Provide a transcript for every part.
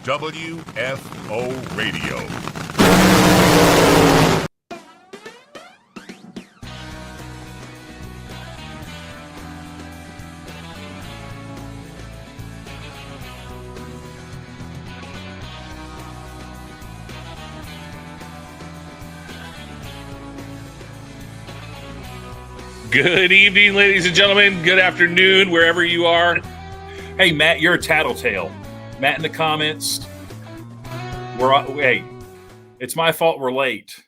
WFO Radio. Good evening, ladies and gentlemen. Good afternoon, wherever you are. Hey, Matt, you're a tattletale. Matt in the comments. Hey, it's my fault we're late,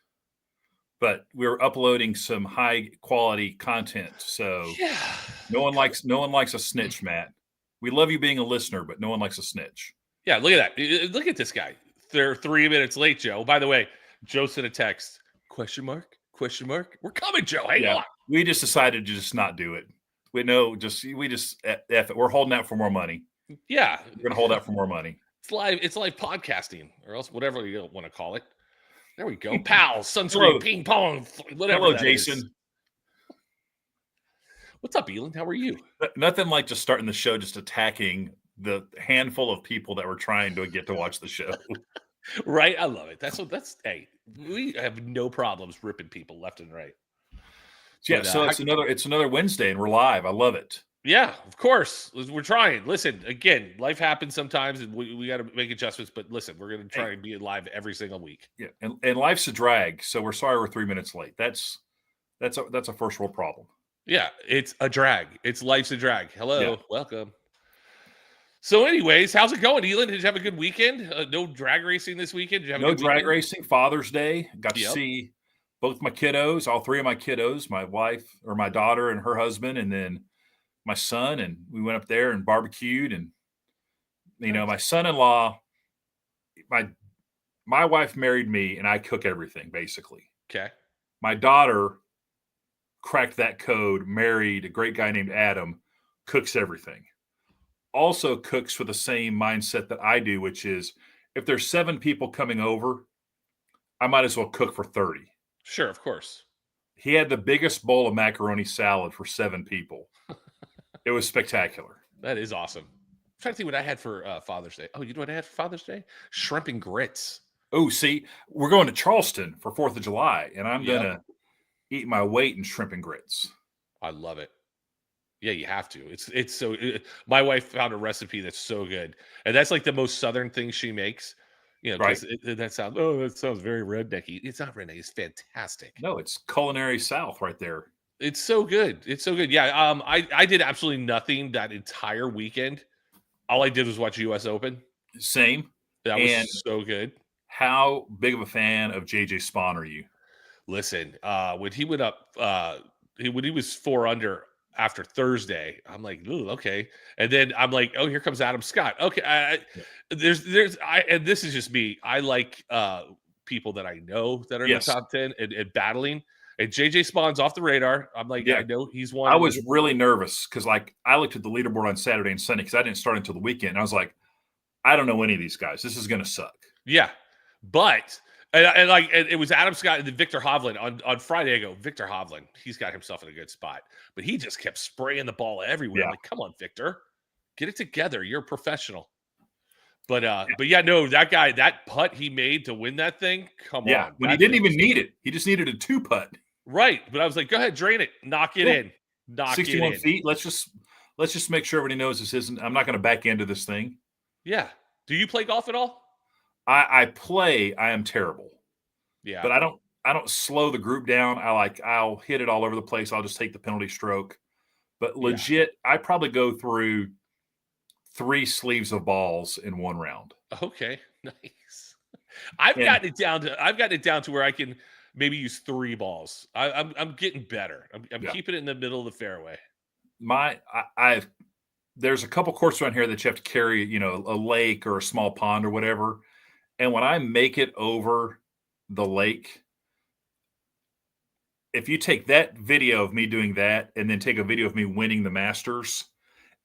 but we're uploading some high quality content. So no one likes a snitch, Matt. We love you being a listener, but no one likes a snitch. Yeah, look at that. Look at this guy. They're 3 minutes late, Joe. By the way, Joe sent a text. Question mark? We're coming, Joe. Hang on. We just decided to just not do it. We just F it. We're holding out for more money. Yeah. We're going to hold out for more money. It's live podcasting, or else whatever you want to call it. There we go. Pals, sunscreen, ping pong, whatever. Hello, Jason. Is. What's up, Elon? How are you? Nothing like just starting the show just attacking the handful of people that were trying to get to watch the show. Right? I love it. Hey, we have no problems ripping people left and right. Yeah, so it's another Wednesday and we're live. I love it. Yeah, of course. We're trying. Listen, again, life happens sometimes and we got to make adjustments, but listen, we're going to try and be live every single week. Yeah, and life's a drag, so we're sorry we're 3 minutes late. That's a first world problem. Yeah, it's a drag. Life's a drag. Hello, welcome. So anyways, how's it going, Elon? Did you have a good weekend? No drag racing this weekend? Did you have no drag racing. Father's Day. Got to see both my kiddos, all three of my kiddos, my wife or my daughter and her husband, and then my son. And we went up there and barbecued. And, my son-in-law, my wife married me and I cook everything basically. Okay. My daughter cracked that code, married a great guy named Adam, cooks everything. Also cooks with the same mindset that I do, which is if there's 7 people coming over, I might as well cook for 30. Sure, of course. He had the biggest bowl of macaroni salad for 7 people. It was spectacular. That is awesome. I'm trying to think what I had for Father's Day. Oh, you know what I had for Father's Day? Shrimp and grits. Oh, see, we're going to Charleston for 4th of July, and I'm going to eat my weight in shrimp and grits. I love it. Yeah, you have to. It's so. My wife found a recipe that's so good, and that's like the most southern thing she makes. Right. That sounds very rednecky. It's not redneck. It's fantastic. No, it's culinary South right there. It's so good. Yeah. I did absolutely nothing that entire weekend. All I did was watch U.S. Open. Same. That was so good. How big of a fan of JJ Spawn are you? Listen, when he went up, when he was 4 under after Thursday, I'm like, ooh, okay. And then I'm like, oh, here comes Adam Scott. Okay. And this is just me. I like people that I know that are in the top 10 and battling. And JJ Spawn's off the radar. I'm like, I know he's one. I was really nervous because I looked at the leaderboard on Saturday and Sunday because I didn't start until the weekend. And I was like, I don't know any of these guys. This is going to suck. Yeah. But it was Adam Scott and then Victor Hovland on Friday. I go, Victor Hovland, he's got himself in a good spot, but he just kept spraying the ball everywhere. I'm like, come on, Victor, get it together. You're a professional. But that guy, that putt he made to win that thing. Come on. When he didn't even need it. He just needed a 2 putt. Right. But I was like, go ahead, drain it, knock it in. 61 feet. Let's just make sure everybody knows this isn't. I'm not going to back into this thing. Yeah. Do you play golf at all? I play. I am terrible. Yeah. But I don't slow the group down. I'll hit it all over the place. I'll just take the penalty stroke. But legit, I probably go through 3 sleeves of balls in one round. Okay. Nice. I've gotten it down to where I can maybe use 3 balls. I'm getting better. I'm keeping it in the middle of the fairway. There's a couple courses around here that you have to carry, a lake or a small pond or whatever. And when I make it over the lake, if you take that video of me doing that and then take a video of me winning the Masters,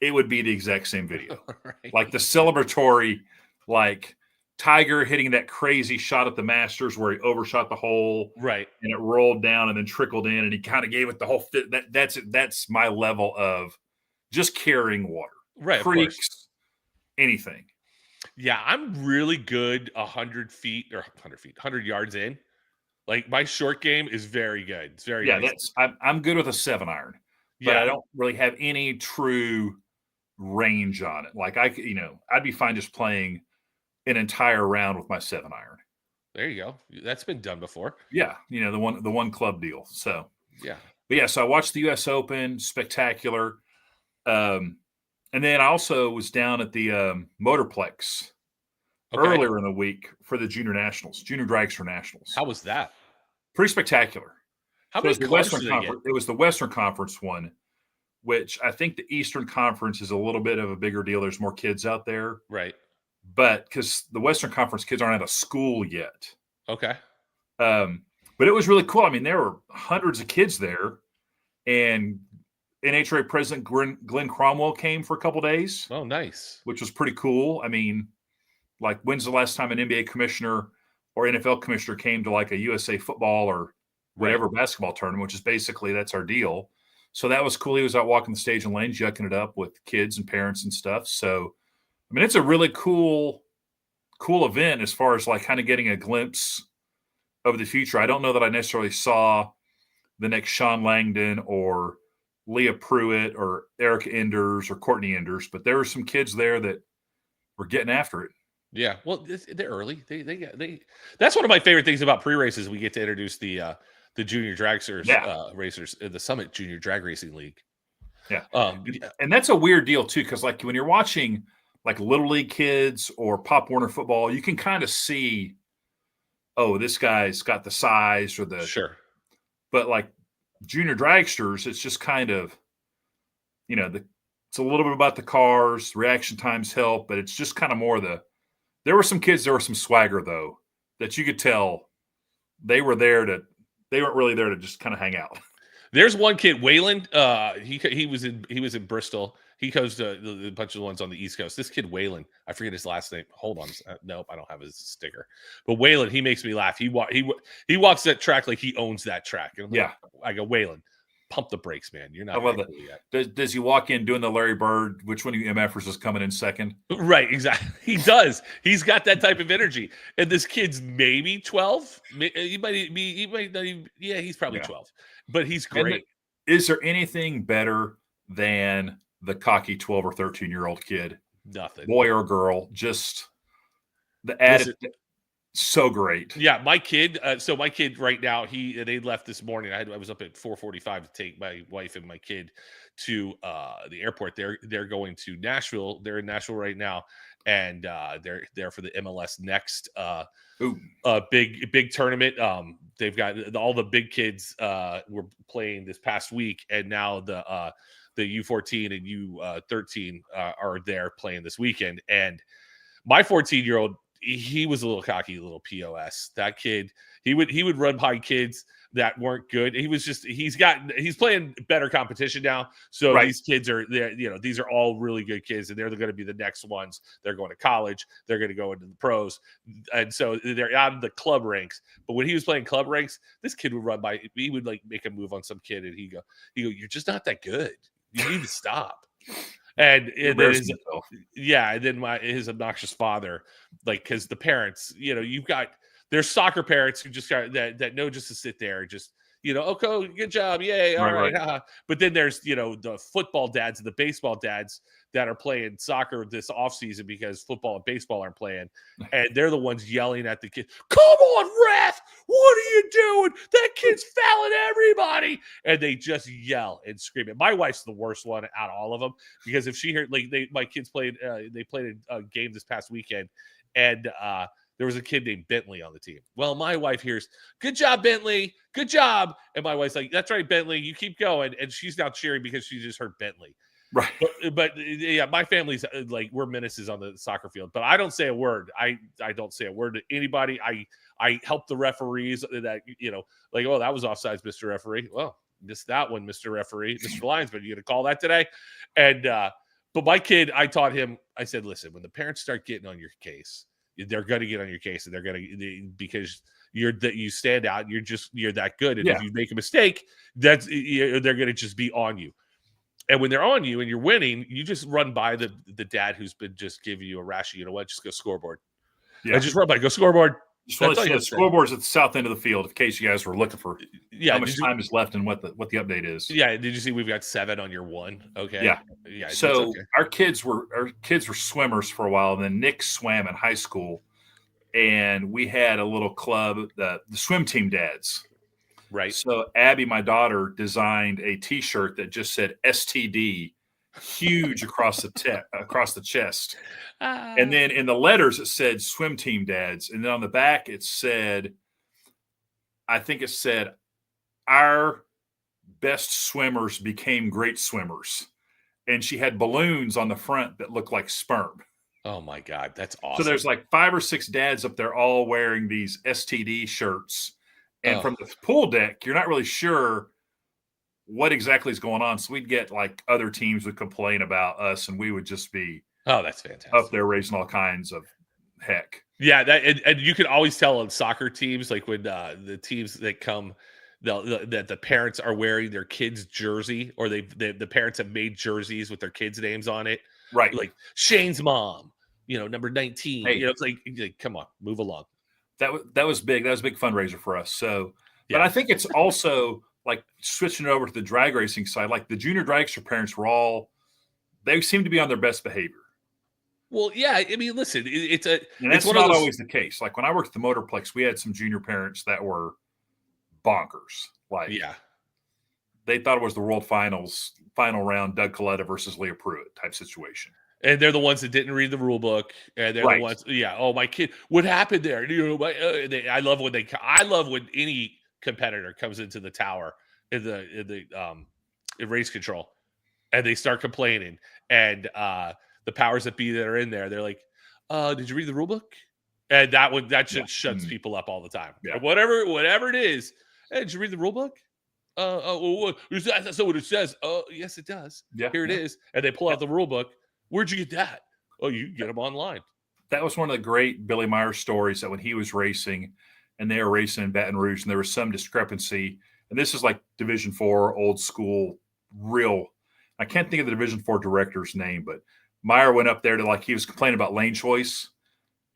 it would be the exact same video. Right. Like the celebratory, like Tiger hitting that crazy shot at the Masters where he overshot the hole. Right. And it rolled down and then trickled in and he kind of gave it the whole fit. That's my level of just carrying water. Right. Creeks, anything. Yeah, I'm really good 100 feet or 100 feet, 100 yards in. Like my short game is very good. It's very Yeah, nice. I'm good with a 7-iron, but I Yeah, don't really have any true range on it. Like I'd be fine just playing an entire round with my 7-iron. there you go. That's been done before. Yeah, the one club deal. So, Yeah. but yeah, so I watched the U.S. Open, spectacular. Um, and then I also was down at the Motorplex Okay. earlier in the week for the Junior Nationals, Junior Dragster Nationals. How was that? Pretty spectacular. How So it many was the cars Western do they get? Conference. It was the Western Conference one, which I think the Eastern Conference is a little bit of a bigger deal. There's more kids out there, Right. but because the Western Conference kids aren't out of school yet. Okay. But it was really cool. I mean, there were hundreds of kids there, and NHRA President Glenn Cromwell came for a couple days, Oh, nice. which was pretty cool. I mean, like, when's the last time an NBA commissioner or NFL commissioner came to like a USA football or Right. whatever basketball tournament, which is basically that's our deal. So that was cool. He was out walking the stage and lanes, yucking it up with kids and parents and stuff. So, I mean, it's a really cool event as far as like kind of getting a glimpse of the future. I don't know that I necessarily saw the next Sean Langdon or Leah Pruitt or Erica Enders or Courtney Enders, but there were some kids there that were getting after it. Yeah. Well, they're early. They. That's one of my favorite things about pre-races. We get to introduce the junior dragsters racers in the Summit Junior Drag Racing League. Yeah. Yeah. And that's a weird deal too, because like when you're watching like Little League kids or Pop Warner football, you can kind of see, oh, this guy's got the size or the Sure. but like junior dragsters, it's just kind of, it's a little bit about the cars, reaction times help, but it's just kind of more there were some kids, there was some swagger though, that you could tell they weren't really there to just kind of hang out. There's one kid, Wayland. He was in Bristol. He goes to a bunch of the ones on the East Coast. This kid, Wayland, I forget his last name. Hold on, nope, I don't have his sticker. But Wayland, he makes me laugh. He walks that track like he owns that track. And Yeah, I go, Wayland, pump the brakes, man. You're not. I love that. Cool yet. Does he walk in doing the Larry Bird? Which one of you MFers is coming in second? Right, exactly. He does. He's got that type of energy. And this kid's maybe 12. He might not even, yeah, he's probably 12. But he's great. Is there anything better than the cocky 12 or 13-year-old kid? Nothing. Boy or girl, just the added so great. Yeah, my kid. So my kid right now, they left this morning. I was up at 4:45 to take my wife and my kid to the airport. They're going to Nashville. They're in Nashville right now, and they're there for the MLS Next big tournament. They've got all the big kids were playing this past week, and now the U14 and U13 are there playing this weekend. And my 14-year-old, he was a little cocky, a little POS. That kid, he would run by kids that weren't good. He's playing better competition now. So These kids are there, these are all really good kids, and they're going to be the next ones. They're going to college, they're going to go into the pros. And so they're out of the club ranks. But when he was playing club ranks, this kid would run by, he would like make a move on some kid, and he go, you're just not that good. You need to stop. And then his obnoxious father, like, because the parents, there's soccer parents who just got that know just to sit there and just, okay, good job, yay, all right. But then there's the football dads and the baseball dads that are playing soccer this offseason because football and baseball aren't playing, and they're the ones yelling at the kid, come on, ref, what are you doing? That kid's fouling everybody. And they just yell and scream. And my wife's the worst one out of all of them, because if she heard, my kids played a game this past weekend, and there was a kid named Bentley on the team. Well, my wife hears, good job, Bentley, good job. And my wife's like, that's right, Bentley, you keep going. And she's now cheering because she just heard Bentley. Right. But yeah, my family's like, we're menaces on the soccer field, but I don't say a word. I don't say a word to anybody. I help the referees that, like, oh, that was offsides, Mr. Referee. Well, missed that one, Mr. Referee. Mr. Linesman, you going to call that today? And, but my kid, I taught him, I said, listen, when the parents start getting on your case, they're going to get on your case, and they're going to, because you stand out, you're that good. And if you make a mistake, they're going to just be on you. And when they're on you and you're winning, you just run by the dad who's been just giving you a rash. You know what? Just go scoreboard. Yeah. And just run by. Go scoreboard. Just want to let you know, the scoreboard's at the south end of the field in case you guys were looking for how much time is left and what the update is. Yeah. Did you see we've got 7 on your 1? Okay. Yeah. Yeah. So okay. our kids were swimmers for a while, and then Nick swam in high school, and we had a little club, the swim team dads. Right. So Abby, my daughter, designed a T-shirt that just said STD, huge across the chest. And then in the letters it said swim team dads, and then on the back it said, I think it said, our best swimmers became great swimmers. And she had balloons on the front that looked like sperm. Oh my God, that's awesome. So there's like 5 or 6 dads up there all wearing these STD shirts. And from the pool deck, you're not really sure what exactly is going on. So we'd get like other teams would complain about us, and we would just be that's fantastic up there raising all kinds of heck. Yeah, that and you can always tell on soccer teams, like when the teams that come, that the parents are wearing their kids' jersey, or the parents have made jerseys with their kids' names on it. Right. Like Shane's mom, number 19. Hey. It's like, come on, move along. That was big. That was a big fundraiser for us. So, but I think it's also like switching it over to the drag racing side. Like the junior dragster parents they seem to be on their best behavior. Well, yeah. I mean, listen, that's not always the case. Like when I worked at the Motorplex, we had some junior parents that were bonkers. Like, they thought it was the world final round, Doug Coletta versus Leah Pruitt type situation. And they're the ones that didn't read the rule book, and they're the ones. Yeah. Oh, my kid, what happened there? I love when any competitor comes into the tower in race control, and they start complaining, and the powers that be that are in there, they're like, "Did you read the rule book?" And that just shuts people up all the time. Yeah. Whatever it is. Hey, did you read the rule book? That's not what it says. Oh, yes, it does. Yeah. Here it is. And they pull out the rule book. Where'd you get that? Oh, you can get them online. That was one of the great Billy Meyer stories, that when he was racing and they were racing in Baton Rouge and there was some discrepancy, and this is like Division IV, old school, real. I can't think of the Division IV director's name, but Meyer went up there to, he was complaining about lane choice,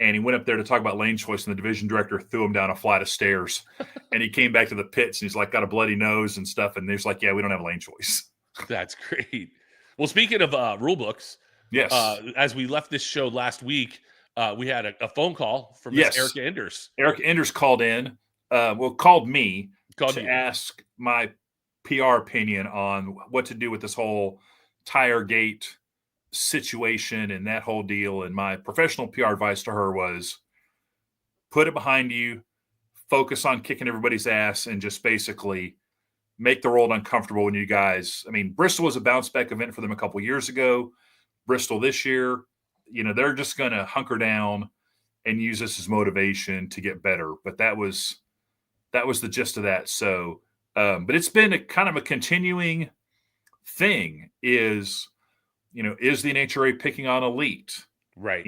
and he went up there to talk about lane choice, and the division director threw him down a flight of stairs. And he came back to the pits, and he's like, got a bloody nose and stuff, and he's like, yeah, we don't have lane choice. That's great. Well, speaking of rule books, yes. As we left this show last week, we had a phone call from Miss Erica Enders. Erica Enders called in, called me to ask my PR opinion on what to do with this whole Tiregate situation and that whole deal. And my professional PR advice to her was, put it behind you, focus on kicking everybody's ass, and just basically make the world uncomfortable when you guys, Bristol was a bounce back event for them a couple years ago. Bristol this year, they're just going to hunker down and use this as motivation to get better. But that was the gist of that. So, but it's been a kind of a continuing thing is the NHRA picking on elite? Right.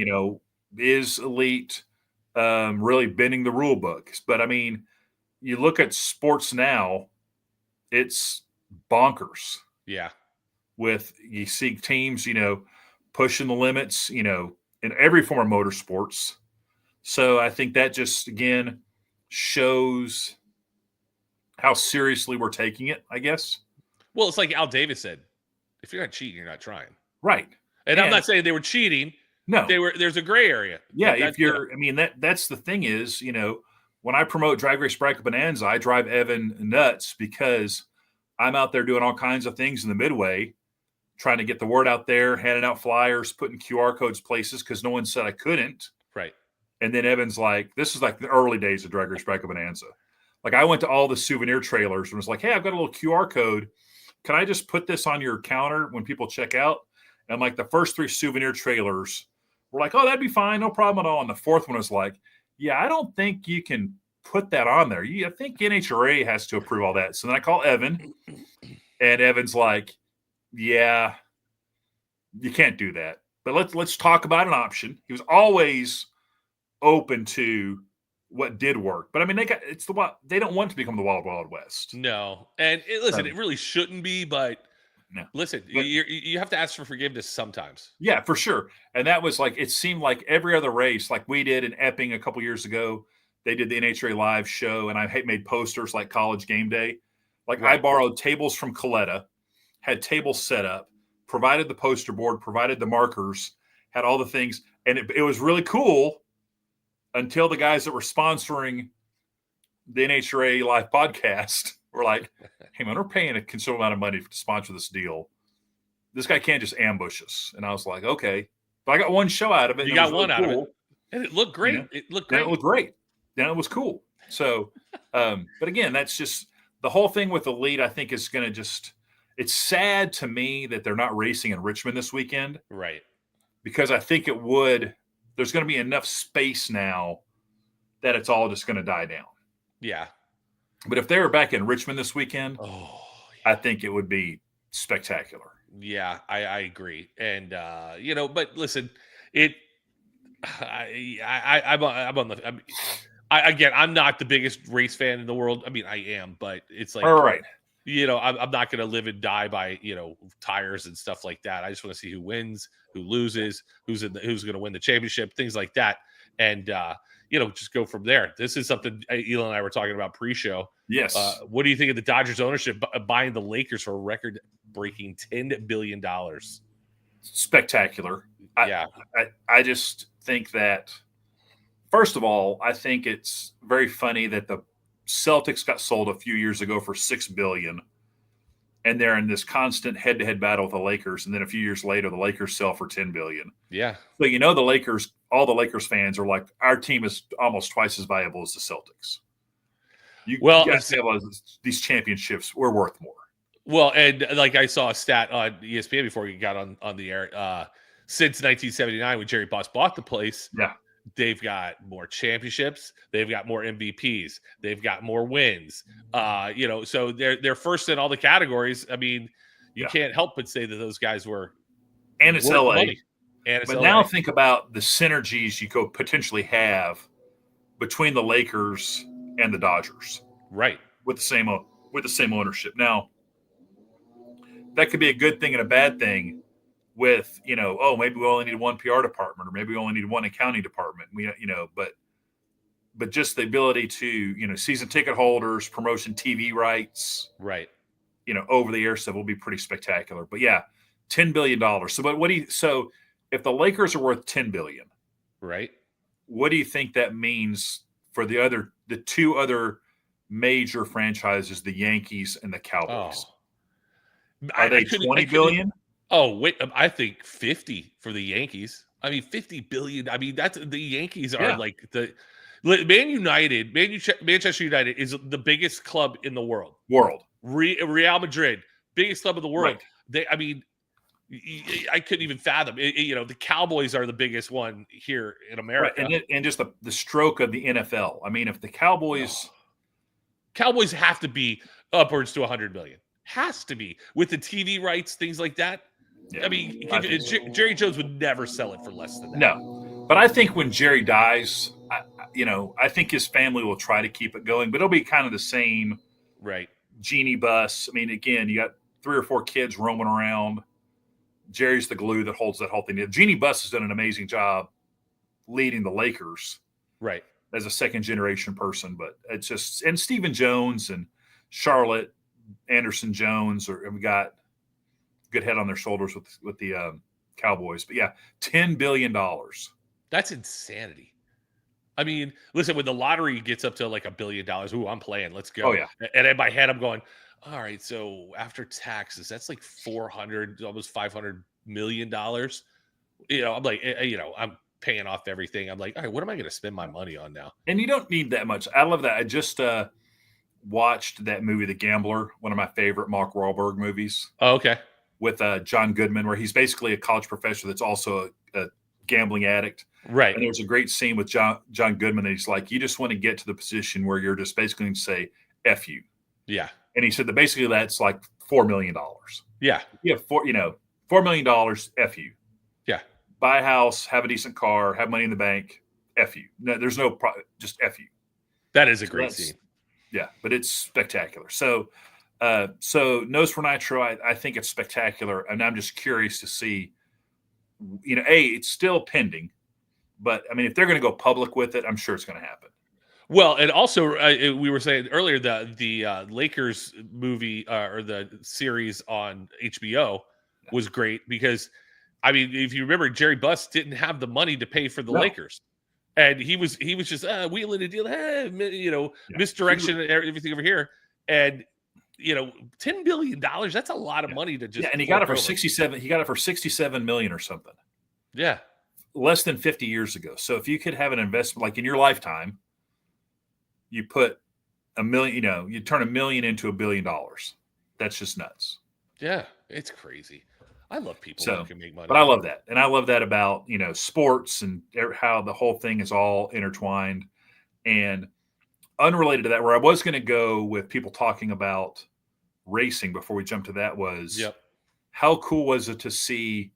Is elite really bending the rule book? But you look at sports now, it's bonkers. Yeah. You see teams, pushing the limits, in every form of motorsports. So I think that just, again, shows how seriously we're taking it, I guess. Well, it's like Al Davis said, if you're not cheating, you're not trying. Right. And I'm not saying they were cheating. No. There's a gray area. Yeah, that's the thing is, when I promote Drag Race Bracket Bonanza, I drive Evan nuts because I'm out there doing all kinds of things in the midway, trying to get the word out there, handing out flyers, putting QR codes places because no one said I couldn't. Right. And then Evan's like, this is like the early days of Drag Race Bracket Bonanza. Like I went to all the souvenir trailers and was like, hey, I've got a little QR code. Can I just put this on your counter when people check out? And like the first 3 souvenir trailers were like, oh, that'd be fine. No problem at all. And the fourth one was like, yeah, I don't think you can put that on there. I think NHRA has to approve all that. So then I call Evan, and Evan's like, yeah, you can't do that. But let's talk about an option. He was always open to what did work. But they don't want to become the Wild Wild West. No. And listen, it really shouldn't be, but no. Listen, But, you have to ask for forgiveness sometimes. yeah, for sure. And that was like, it seemed like every other race, like we did in Epping a couple years ago, they did the NHRA live show, and I made posters like College Game Day. Like I Right. borrowed tables from Coletta, had tables set up, provided the poster board, provided the markers, had all the things. And it was really cool until the guys that were sponsoring the NHRA live podcast were like, hey, man, we're paying a considerable amount of money to sponsor this deal. This guy can't just ambush us. And I was like, okay. But I got one show out of it. You and got it was one out really cool. of it. And it looked great. You know? It looked And great. it looked great. And it was cool. So, but again, that's just the whole thing with the lead, I think is going to just, it's sad to me that they're not racing in Richmond this weekend. Right. Because I think there's going to be enough space now that it's all just going to die down. Yeah. But if they were back in Richmond this weekend, yeah. I think it would be spectacular. Yeah, I agree. And but listen, I'm on the. Again, I'm not the biggest race fan in the world. I mean, I am, but it's like, all right. I'm not going to live and die by tires and stuff like that. I just want to see who wins, who loses, who's going to win the championship, things like that, and just go from there. This is something Elon and I were talking about pre-show. Yes. What do you think of the Dodgers ownership buying the Lakers for a record-breaking $10 billion? Spectacular. Yeah. I just think that, first of all, I think it's very funny that the Celtics got sold a few years ago for $6 billion, and they're in this constant head-to-head battle with the Lakers. And then a few years later, the Lakers sell for $10 billion. Yeah. So the Lakers, all the Lakers fans are like, our team is almost twice as valuable as the Celtics. You guys have these championships. We're worth more. Well, and like I saw a stat on ESPN before you got on the air. Since 1979, when Jerry Buss bought the place, yeah, they've got more championships, they've got more MVPs, they've got more wins. So they're first in all the categories. I mean, you can't help but say that those guys were. And it's LA. Money. And it's but LA. Now think about the synergies you could potentially have between the Lakers and the Dodgers, right? With the same ownership. Now, that could be a good thing and a bad thing. With maybe we only need one PR department, or maybe we only need one accounting department. But just the ability to season ticket holders, promotion TV rights, right? Over the air stuff will be pretty spectacular. But yeah, $10 billion. So if the Lakers are worth $10 billion, right? What do you think that means for the two other major franchises, the Yankees and the Cowboys? Are they $20 billion? Oh, wait, I think 50 for the Yankees. I mean, 50 billion. I mean, that's the Yankees are like the Manchester United is the biggest club in the world. Real Madrid, biggest club in the world. Right. I couldn't even fathom. The Cowboys are the biggest one here in America. Right. And just the stroke of the NFL. I mean, if the Cowboys have to be upwards to 100 million. Has to be with the TV rights, things like that. Yeah, I mean, Jerry Jones would never sell it for less than that. No, but I think when Jerry dies, I think his family will try to keep it going, but it'll be kind of the same, right? Genie bus. I mean, again, you got 3 or 4 kids roaming around. Jerry's the glue that holds that whole thing. Genie Bus has done an amazing job leading the Lakers, right? As a second generation person, but it's just, and Stephen Jones and Charlotte Anderson Jones, or we got good head on their shoulders with the Cowboys. But yeah, $10 billion. That's insanity. I mean, listen, when the lottery gets up to like $1 billion, ooh, I'm playing. Let's go. Oh yeah. And in my head, I'm going, all right, so after taxes, that's like $400, almost $500 million. I'm like, I'm paying off everything. I'm like, all right, what am I going to spend my money on now? And you don't need that much. I love that. I just watched that movie, The Gambler, one of my favorite Mark Wahlberg movies. Oh, okay. With John Goodman, where he's basically a college professor that's also a gambling addict. Right. And there's a great scene with John Goodman. And he's like, you just want to get to the position where you're just basically going to say, F you. Yeah. And he said that basically that's like $4 million. Yeah. You have $4 million, F you. Yeah. Buy a house, have a decent car, have money in the bank, F you. No, there's just F you. That is a great scene. Yeah, but it's spectacular. So So Nose for Nitro, I think it's spectacular, and I'm just curious to see. It's still pending, but I mean, if they're going to go public with it, I'm sure it's going to happen. Well, and also we were saying earlier the Lakers movie or the series on HBO was great because, I mean, if you remember, Jerry Buss didn't have the money to pay for the Lakers, and he was just wheeling a deal, misdirection and everything over here, and $10 billion, that's a lot of money to just and he got it for 67. He got it for 67 million or something. Yeah, less than 50 years ago. So if you could have an investment like in your lifetime, you put $1 million, you turn $1 million into $1 billion. That's just nuts. Yeah, it's crazy. I love people who can make money. But I love that. And I love that about, sports and how the whole thing is all intertwined. And unrelated to that, where I was going to go with people talking about racing before we jump to that was how cool was it to see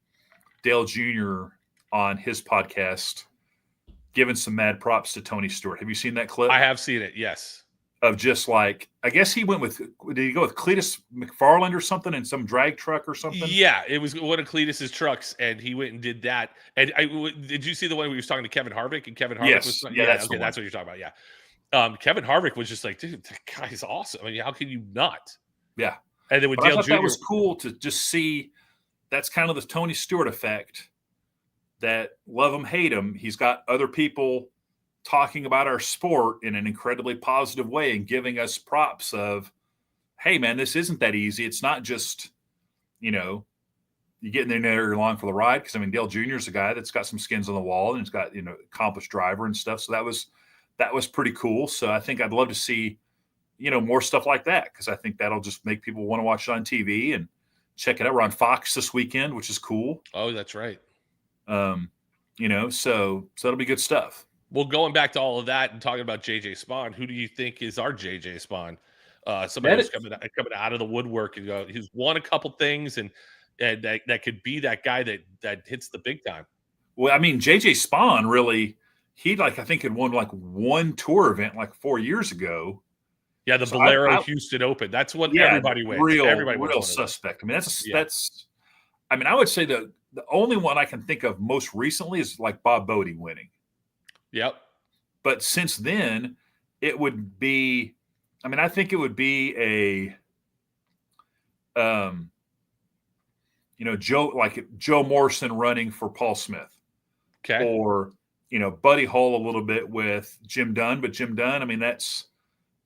Dale Jr. on his podcast giving some mad props to Tony Stewart. Have you seen that clip? I have seen it, yes. Of just like, I guess he went with, did he go with Cletus McFarland or something in some drag truck or something? Yeah, it was one of Cletus's trucks, and he went and did that. And did you see the one where he was talking to Kevin Harvick? And Kevin Harvick was that's what you're talking about, yeah. Kevin Harvick was just like, dude, that guy's awesome. I mean, how can you not? Yeah. And then with Dale Dale I thought Jr. that was cool to just see. That's kind of the Tony Stewart effect. That love him, hate him. He's got other people talking about our sport in an incredibly positive way and giving us props of, hey, man, this isn't that easy. It's not just, you get in there, you're along for the ride. Because, I mean, Dale Jr. is a guy that's got some skins on the wall and he's got, accomplished driver and stuff. So that was pretty cool. So I think I'd love to see, more stuff like that because I think that'll just make people want to watch it on TV and check it out. We're on Fox this weekend, which is cool. Oh, that's right. So that'll be good stuff. Well, going back to all of that and talking about JJ Spawn, who do you think is our JJ Spawn? Somebody who's coming out of the woodwork and he's won a couple things and that could be that guy that hits the big time. Well, I mean, JJ Spawn really, I think had won like one tour event like 4 years ago. Yeah, the Bolero Houston Open. That's what everybody wins. Everybody wins. Real suspect. I mean, that's. I mean, I would say the only one I can think of most recently is like Bob Bodie winning. Yep. But since then, it would be. I mean, I think it would be Joe Morrison running for Paul Smith. Okay. Or Buddy Hull a little bit with Jim Dunn, but Jim Dunn, I mean, that's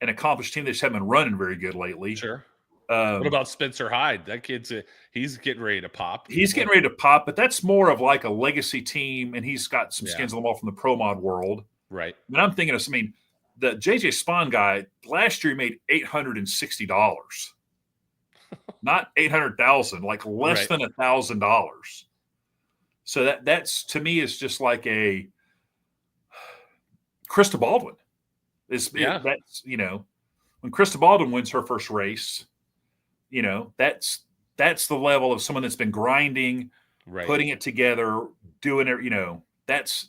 an accomplished team. They just haven't been running very good lately. Sure. What about Spencer Hyde? That kid's he's getting ready to pop. He's getting ready to pop, but that's more of like a legacy team, and he's got some skins on the wall from the pro mod world. Right. And I'm thinking of, the JJ Spawn guy last year he made $860, not $800,000, like less than $1,000. So that's to me is just like a Krista Baldwin. That's when Krista Baldwin wins her first race, that's the level of someone that's been grinding, putting it together, doing it.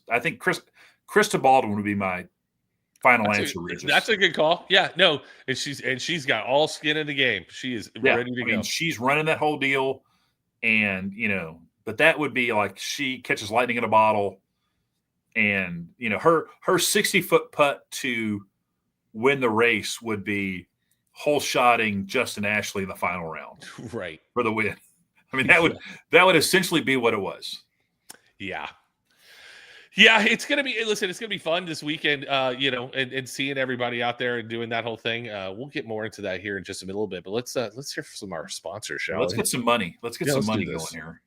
I think Krista Baldwin would be my final answer. That's a good call. Yeah, no, and she's got all skin in the game. She is ready to go. She's running that whole deal, and but that would be like she catches lightning in a bottle, and her 60-foot putt to win the race would be hole shotting Justin Ashley in the final round, right, for the win. I mean, that would essentially be what it was. Yeah. Yeah, it's gonna be fun this weekend, and seeing everybody out there and doing that whole thing. We'll get more into that here in just a little bit, but let's hear from some of our sponsors, shall we? Let's get some money. Let's get some money going here.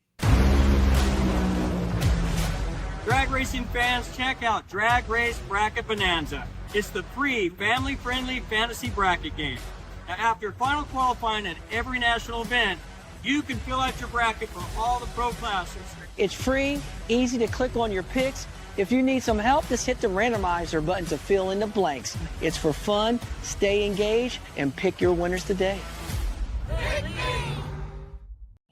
Drag racing fans, check out Drag Race Bracket Bonanza. It's the free, family-friendly fantasy bracket game. Now, after final qualifying at every national event, you can fill out your bracket for all the pro classes. It's free, easy to click on your picks. If you need some help, just hit the randomizer button to fill in the blanks. It's for fun, stay engaged, and pick your winners today.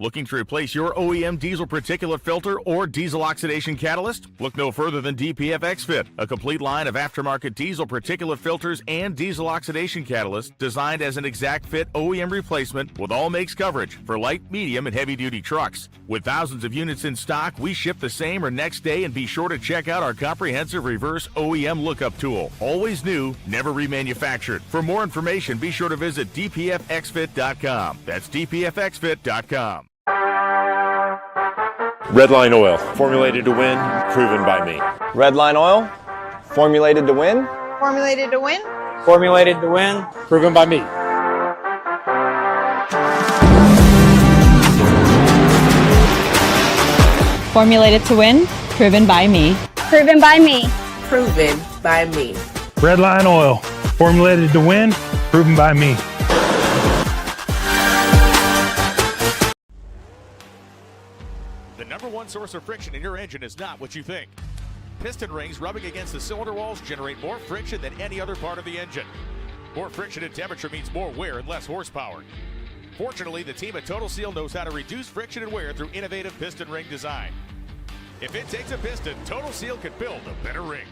Looking to replace your OEM diesel particulate filter or diesel oxidation catalyst? Look no further than DPF X-Fit, a complete line of aftermarket diesel particulate filters and diesel oxidation catalysts designed as an exact fit OEM replacement with all makes coverage for light, medium, and heavy-duty trucks. With thousands of units in stock, we ship the same or next day, and be sure to check out our comprehensive reverse OEM lookup tool. Always new, never remanufactured. For more information, be sure to visit dpfxfit.com. That's dpfxfit.com. Redline Oil, formulated to win, proven by me. Redline Oil, formulated to win. Formulated to win. Formulated to win, proven by me. Formulated to win, proven by me. Proven by me. Proven by me. Redline Oil, formulated to win, proven by me. The number one source of friction in your engine is not what you think. Piston rings rubbing against the cylinder walls generate more friction than any other part of the engine. More friction and temperature means more wear and less horsepower. Fortunately, the team at Total Seal knows how to reduce friction and wear through innovative piston ring design. If it takes a piston, Total Seal can build a better ring.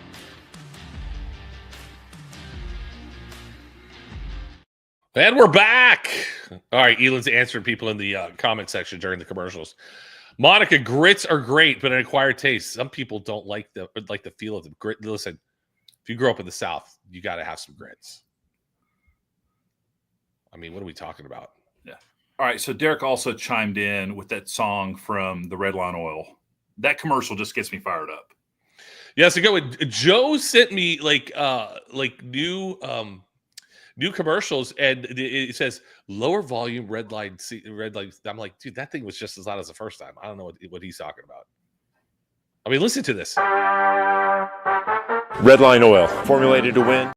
And we're back. All right, Elon's answering people in the comment section during the commercials. Monica, grits are great, but an acquired taste. Some people don't like the feel of them. Grit. Listen, if you grow up in the South, you got to have some grits. I mean, what are we talking about? Yeah. All right. So Derek also chimed in with that song from the Redline Oil. That commercial just gets me fired up. Yeah, so go. Joe sent me like new commercials, and it says lower volume red light. I'm like, dude, that thing was just as loud as the first time. I don't know what he's talking about. I mean, listen to this. Redline Oil, formulated to win.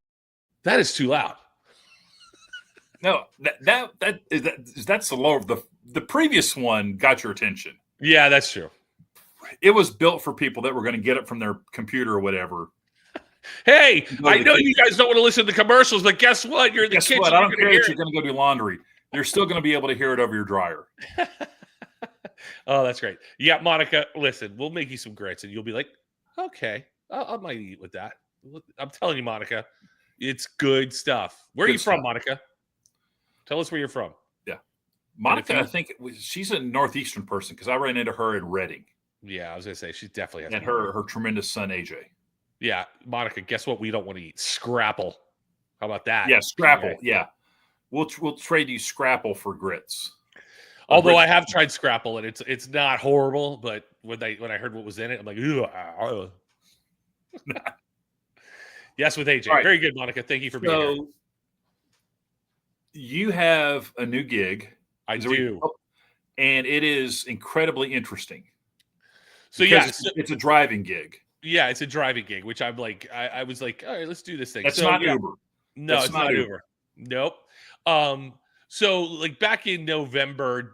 That is too loud. No, that's the lower. The previous one got your attention. Yeah, that's true. It was built for people that were going to get it from their computer or whatever. Hey, I know you guys don't want to listen to the commercials, but guess what? You're in the kitchen. What? I don't care if you're going to go do laundry. You're still going to be able to hear it over your dryer. Oh, that's great. Yeah, Monica, listen, we'll make you some grits, and you'll be like, okay, I might eat with that. I'm telling you, Monica, it's good stuff. Where are you from, Monica? Tell us where you're from. Yeah. Monica, I think she's a Northeastern person because I ran into her in Reading. Yeah, I was going to say, she definitely has. And her tremendous son, AJ. Yeah, Monica, guess what we don't want to eat? Scrapple. How about that? Yeah, Scrapple. Yeah. We'll trade you Scrapple for grits. Although I have tried Scrapple, and it's not horrible, but when I heard what was in it, I'm like, ugh. Yes, with AJ. Right. Very good, Monica. Thank you for being here. You have a new gig. I do. And it is incredibly interesting. So it's a driving gig. Yeah, it's a driving gig, which I'm like, I was like, all right, let's do this thing. That's not Uber. No, it's not Uber. Nope. So like back in November,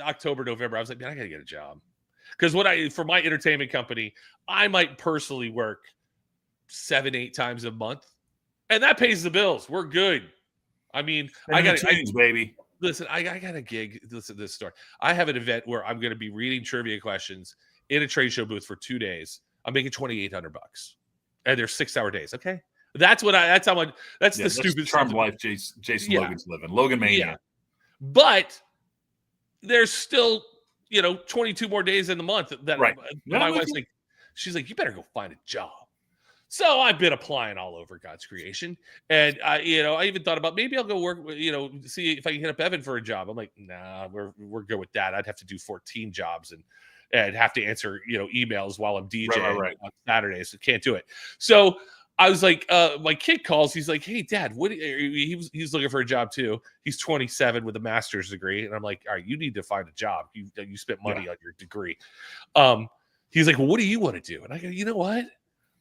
October, November, I was like, man, I gotta get a job. Because for my entertainment company, I might personally work 7-8 times a month. And that pays the bills. We're good. I mean, baby. Listen, I got a gig. Listen to this story. I have an event where I'm gonna be reading trivia questions in a trade show booth for 2 days. I'm making $2,800, and they're 6-hour days. Okay, that's the stupid charmed life Jason Logan's living. Logan Mania. Yeah. But there's still 22 more days in the month that right. My wife's like, she's like, you better go find a job. So I've been applying all over God's creation, and I even thought about maybe I'll go work, see if I can hit up Evan for a job. I'm like, nah, we're good with that. I'd have to do 14 jobs and have to answer emails while I'm DJing on Saturdays. So can't do it. So I was like, my kid calls. He's like, hey, Dad, he's looking for a job too. He's 27 with a master's degree, and I'm like, all right, you need to find a job. You spent money on your degree. He's like, well, what do you want to do? And I go, you know what?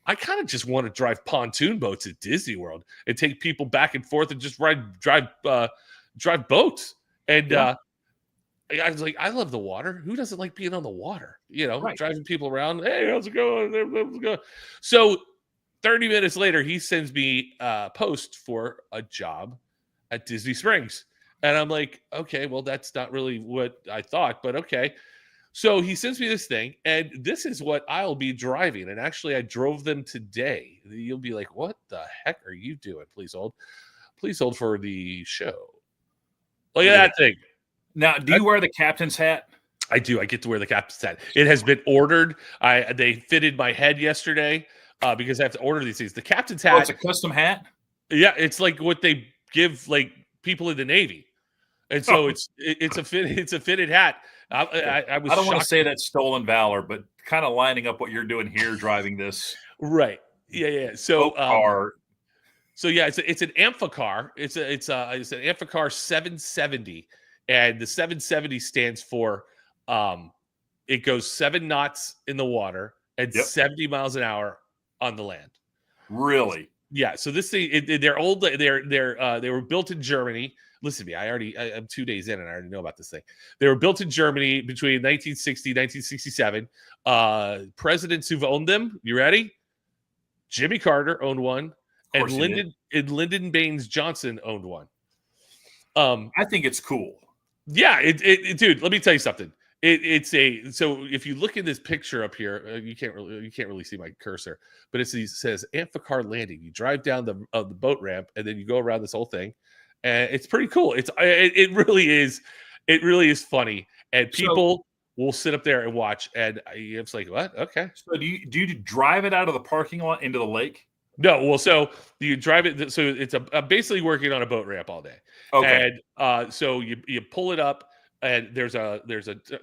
I kind of just want to drive pontoon boats at Disney World and take people back and forth and just drive boats. And I was like, I love the water. Who doesn't like being on the water? Driving people around. Hey, how's it going? How's it going? So 30 minutes later, he sends me a post for a job at Disney Springs. And I'm like, okay, well, that's not really what I thought, but okay. So he sends me this thing, and this is what I'll be driving. And actually, I drove them today. You'll be like, what the heck are you doing? Please hold. Please hold for the show. Look at that thing. Now, do you wear the captain's hat? I do. I get to wear the captain's hat. It has been ordered. They fitted my head yesterday because I have to order these things. The captain's hat. Oh, it's a custom hat? Yeah, it's like what they give like people in the Navy. And so it's a fitted hat. I don't want to say that's stolen valor, but kind of lining up what you're doing here, driving this. Right. Yeah. So car. So yeah, it's an amphicar. It's an amphicar 770, and the 770 stands for it goes 7 knots in the water and 70 miles an hour on the land. Really? Yeah. So this thing, they're old. They were built in Germany. Listen to me. I'm 2 days in and I already know about this thing. They were built in Germany between 1960 and 1967. Presidents who've owned them. You ready? Jimmy Carter owned one, and Lyndon Baines Johnson owned one. I think it's cool. Yeah, dude. Let me tell you something. So if you look in this picture up here, you can't really see my cursor, but it says Amphicar Landing. You drive down the boat ramp, and then you go around this whole thing. And it's pretty cool. It really is. It really is funny, and people will sit up there and watch. And it's like, what? Okay. So do you drive it out of the parking lot into the lake? No. Well, so you drive it. So it's basically working on a boat ramp all day. Okay. And so you pull it up, and there's a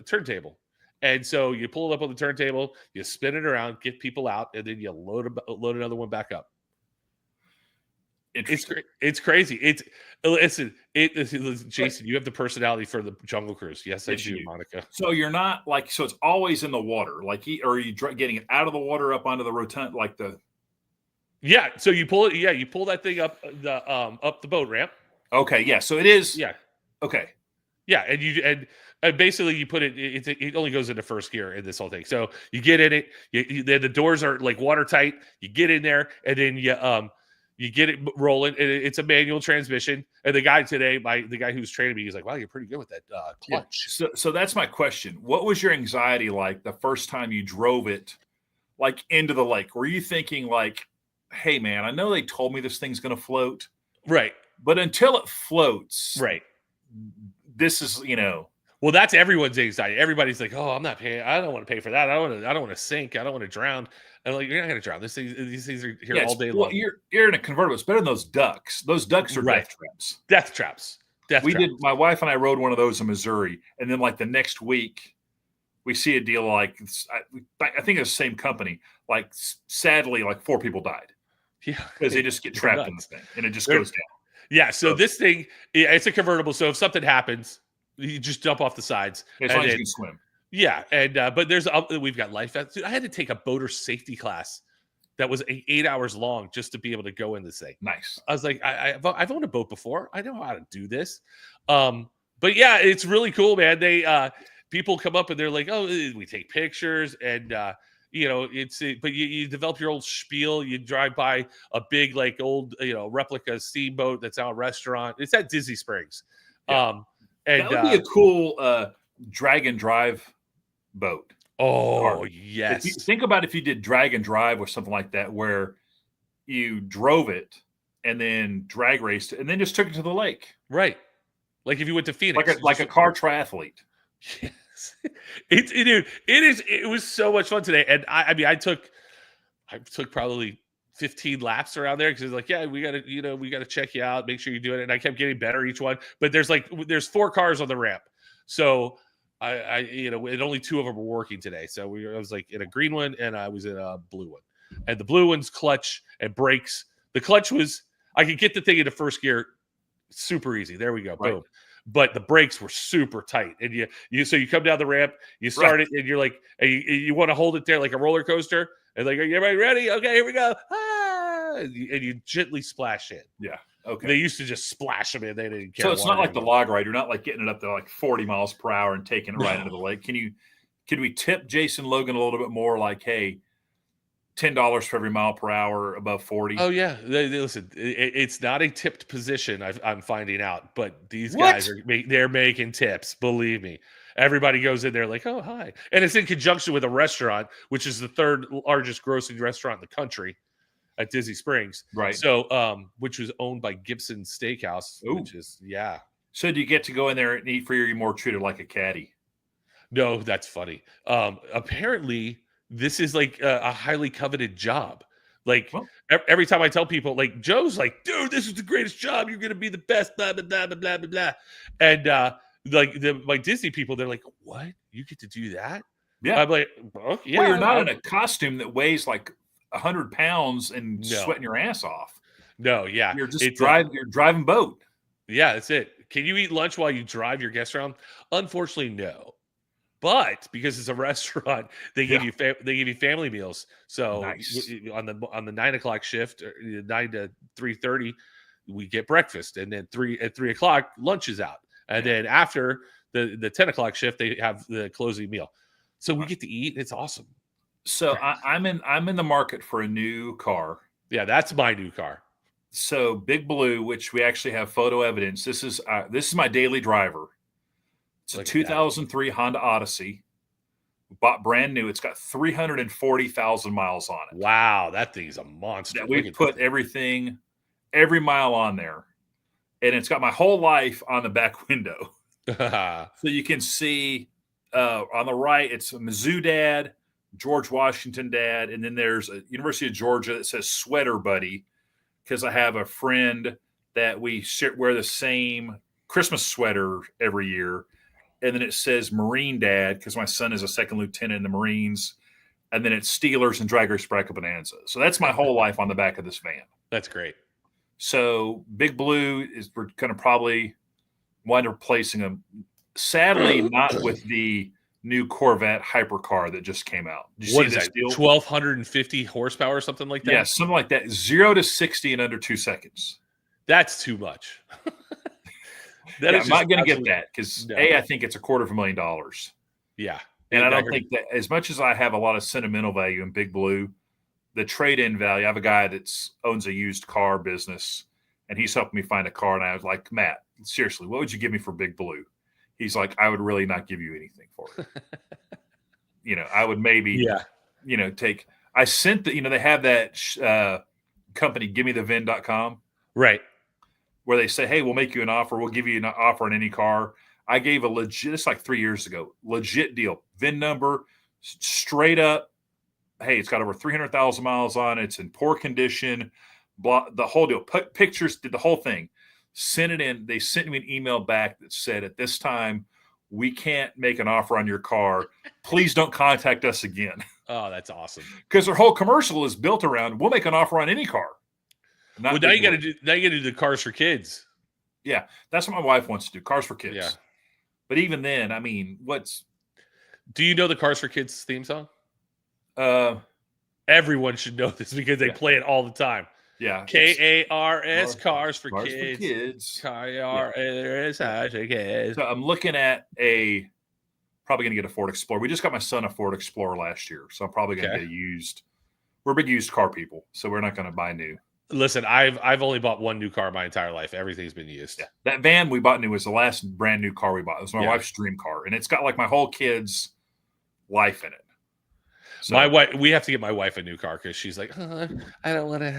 turntable, and so you pull it up on the turntable, you spin it around, get people out, and then you load another one back up. It's crazy. Listen, Jason, you have the personality for the Jungle Cruise. Yes, I do, Monica. So you're not so it's always in the water, or are you getting it out of the water up onto the rotund, Yeah. So you pull it. Yeah, you pull that thing up the boat ramp. Okay. Yeah. So it is. Yeah. Okay. Yeah, and basically you put it. It only goes into first gear in this whole thing. So you get in it. The doors are like watertight. You get in there, and then you get it rolling. It's a manual transmission. And the guy today, the guy who's training me, he's like, "Wow, you're pretty good with that clutch." Yeah. So that's my question. What was your anxiety like the first time you drove it, like into the lake? Were you thinking like, "Hey, man, I know they told me this thing's going to float, right? But until it floats, right? This is Well, that's everyone's anxiety. Everybody's like, "Oh, I'm not paying. I don't want to pay for that. I don't want to sink. I don't want to drown." And like, you're not going to drown. These things are here all day long. Well, you're in a convertible. It's better than those ducks. Those ducks are right. Death traps. My wife and I rode one of those in Missouri, and then like the next week, we see a deal like I think it's the same company. Like sadly, like 4 people died. Yeah, because they just get trapped in the thing, and it just goes down. Yeah. So this thing, it's a convertible. So if something happens, you just jump off the sides. As long as you can swim. Yeah, and but we've got life vests. I had to take a boater safety class that was 8 hours long just to be able to go in this thing. Nice. I was like, I've owned a boat before. I know how to do this. But yeah, it's really cool, man. They people come up and they're like, oh, we take pictures and but you develop your old spiel. You drive by a big like old replica steamboat that's out a restaurant. It's at Disney Springs. Yeah. And that would be a cool drag and drive boat. Oh, yes. Think about if you did drag and drive or something like that, where you drove it and then drag raced it and then just took it to the lake. Right. Like if you went to Phoenix. Like a car triathlete. Yes. It was so much fun today. And I took probably 15 laps around there because it's like, yeah, we gotta check you out, make sure you're doing it. And I kept getting better each one. But there's 4 cars on the ramp. So and only 2 of them were working today. So I was like in a green one and I was in a blue one. And the blue one's clutch and brakes. The clutch I could get the thing into first gear super easy. There we go. Right. Boom. But the brakes were super tight. And so you come down the ramp, you start it, and you're like, you want to hold it there like a roller coaster. And like, are you everybody ready? Okay, here we go. Ah! And you gently splash in. Yeah. Okay. They used to just splash them in. They didn't care. So it's not like the log ride. You're not like getting it up to like 40 miles per hour and taking it right into the lake. Could we tip Jason Logan a little bit more? Like, hey, $10 for every mile per hour above 40. Oh yeah, listen, it's not a tipped position. I'm finding out, but these guys they're making tips. Believe me, everybody goes in there like, oh hi, and it's in conjunction with a restaurant, which is the third largest grossing restaurant in the country at Disney Springs. Right. So, which was owned by Gibson Steakhouse, Ooh. which is So do you get to go in there and eat free, or are you more treated like a caddy? No, that's funny. Apparently, this is like a highly coveted job. Like every time I tell people, like Joe's like, dude, this is the greatest job. You're gonna be the best. Blah blah blah blah blah blah blah. And my Disney people, they're like, what? You get to do that? Yeah. I'm like, oh, yeah. Well, you're not in a costume that weighs like 100 pounds and No. sweating your ass off. No, yeah. You're just you're driving boat. Yeah, that's it. Can you eat lunch while you drive your guests around? Unfortunately, no. But because it's a restaurant, they give you family meals. So Nice. on the 9 o'clock shift, 9 to 3:30, we get breakfast, and then at 3 o'clock lunch is out, and then after the 10 o'clock shift, they have the closing meal. So we get to eat. It's awesome. So I'm in the market for a new car. Yeah, that's my new car. So Big Blue, which we actually have photo evidence. This is my daily driver. It's a 2003 Honda Odyssey. Bought brand new. It's got 340,000 miles on it. Wow, that thing's a monster. We've put every mile on there, and it's got my whole life on the back window. So you can see on the right, it's a Mizzou dad, George Washington dad, and then there's a University of Georgia that says Sweater Buddy, because I have a friend that we wear the same Christmas sweater every year. And then it says Marine Dad, because my son is a second lieutenant in the Marines. And then it's Steelers and Drag Race Bracket Bonanza. So that's my whole life on the back of this van. That's great. So Big Blue we're going to probably wind up replacing them. Sadly, not with the new Corvette hypercar that just came out. Did you What see is this that? deal? 1,250 horsepower or something like that? Yeah, something like that. 0 to 60 in under 2 seconds. That's too much. I'm not going to get that because I think it's $250,000. Yeah. And I don't think that, as much as I have a lot of sentimental value in Big Blue, the trade-in value, I have a guy that owns a used car business, and he's helping me find a car. And I was like, Matt, seriously, what would you give me for Big Blue? He's like, I would really not give you anything for it. I would maybe, take, I sent they have that company, givemethevin.com. Right. Where they say, hey, we'll make you an offer. We'll give you an offer on any car. I gave a legit, it's like 3 years ago, legit deal. VIN number, straight up. Hey, it's got over 300,000 miles on it. It's in poor condition. Blah, the whole deal. Put pictures, did the whole thing. Sent it in. They sent me an email back that said, at this time, we can't make an offer on your car. Please don't contact us again. Oh, that's awesome. Because their whole commercial is built around, we'll make an offer on any car. Now you got to do the cars for kids. Yeah, that's what my wife wants to do. Cars for kids. Yeah. But even then, I mean, do you know the Cars for Kids theme song? Everyone should know this because they play it all the time. Yeah. KARS, Cars for Cars Kids. For Kids. KARS, Cars for Kids. So I'm looking at probably going to get a Ford Explorer. We just got my son a Ford Explorer last year, so I'm probably going to get a used. We're big used car people, so we're not going to buy new. Listen, I've only bought one new car my entire life. Everything's been used. Yeah. That van we bought new was the last brand new car we bought. It was my wife's dream car, and it's got like my whole kid's life in it. So, my wife, we have to get my wife a new car because she's like, I don't want to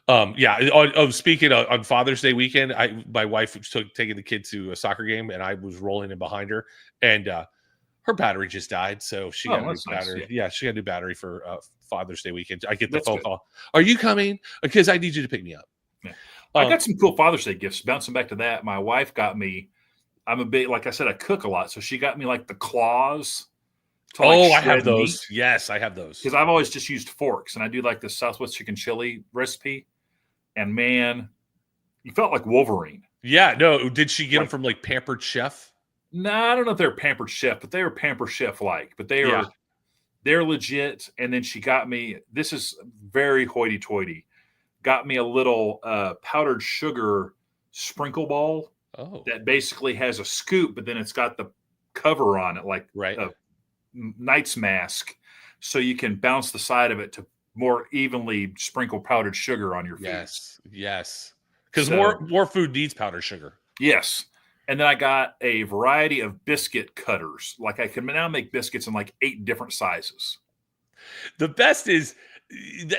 have. Speaking on Father's Day weekend, my wife was taking the kid to a soccer game, and I was rolling in behind her, and her battery just died, so she got a new battery. Nice, yeah, she got a new battery for Father's Day weekend. I get the phone call. Are you coming? Because I need you to pick me up. Yeah. I got some cool Father's Day gifts. Bouncing back to that, my wife got me. I'm a bit, like I said, I cook a lot, so she got me like the claws. I have those. Meat. Yes, I have those. Because I've always just used forks, and I do like the Southwest chicken chili recipe. And man, you felt like Wolverine. Yeah. No, did she get them from like Pampered Chef? No, I don't know if they're Pampered Chef, but they were Pampered Chef-like. But they're legit. And then she got me, this is very hoity-toity, got me a little powdered sugar sprinkle ball that basically has a scoop, but then it's got the cover on it, like a knight's mask. so you can bounce the side of it to more evenly sprinkle powdered sugar on your food. Yes. Because more food needs powdered sugar. Yes. And then I got a variety of biscuit cutters. Like I can now make biscuits in like 8 different sizes. The best is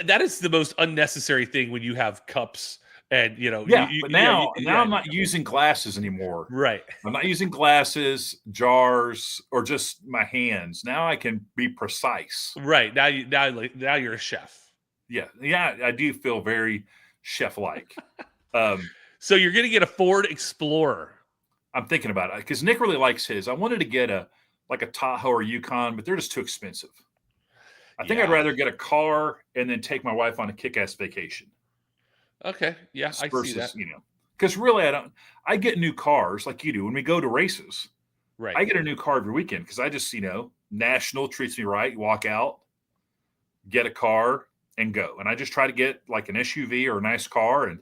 that is the most unnecessary thing when you have cups and but now I'm not using glasses anymore. Right. I'm not using glasses, jars, or just my hands. Now I can be precise. Right. Now you're a chef. Yeah. I do feel very chef-like. So you're going to get a Ford Explorer. I'm thinking about it because Nick really likes his. I wanted to get a Tahoe or Yukon, but they're just too expensive. I think I'd rather get a car and then take my wife on a kick-ass vacation. Okay. Yeah, I see that. Because really I get new cars like you do when we go to races. Right. I get a new car every weekend because I just, National treats me right. You walk out, get a car and go. And I just try to get like an SUV or a nice car and,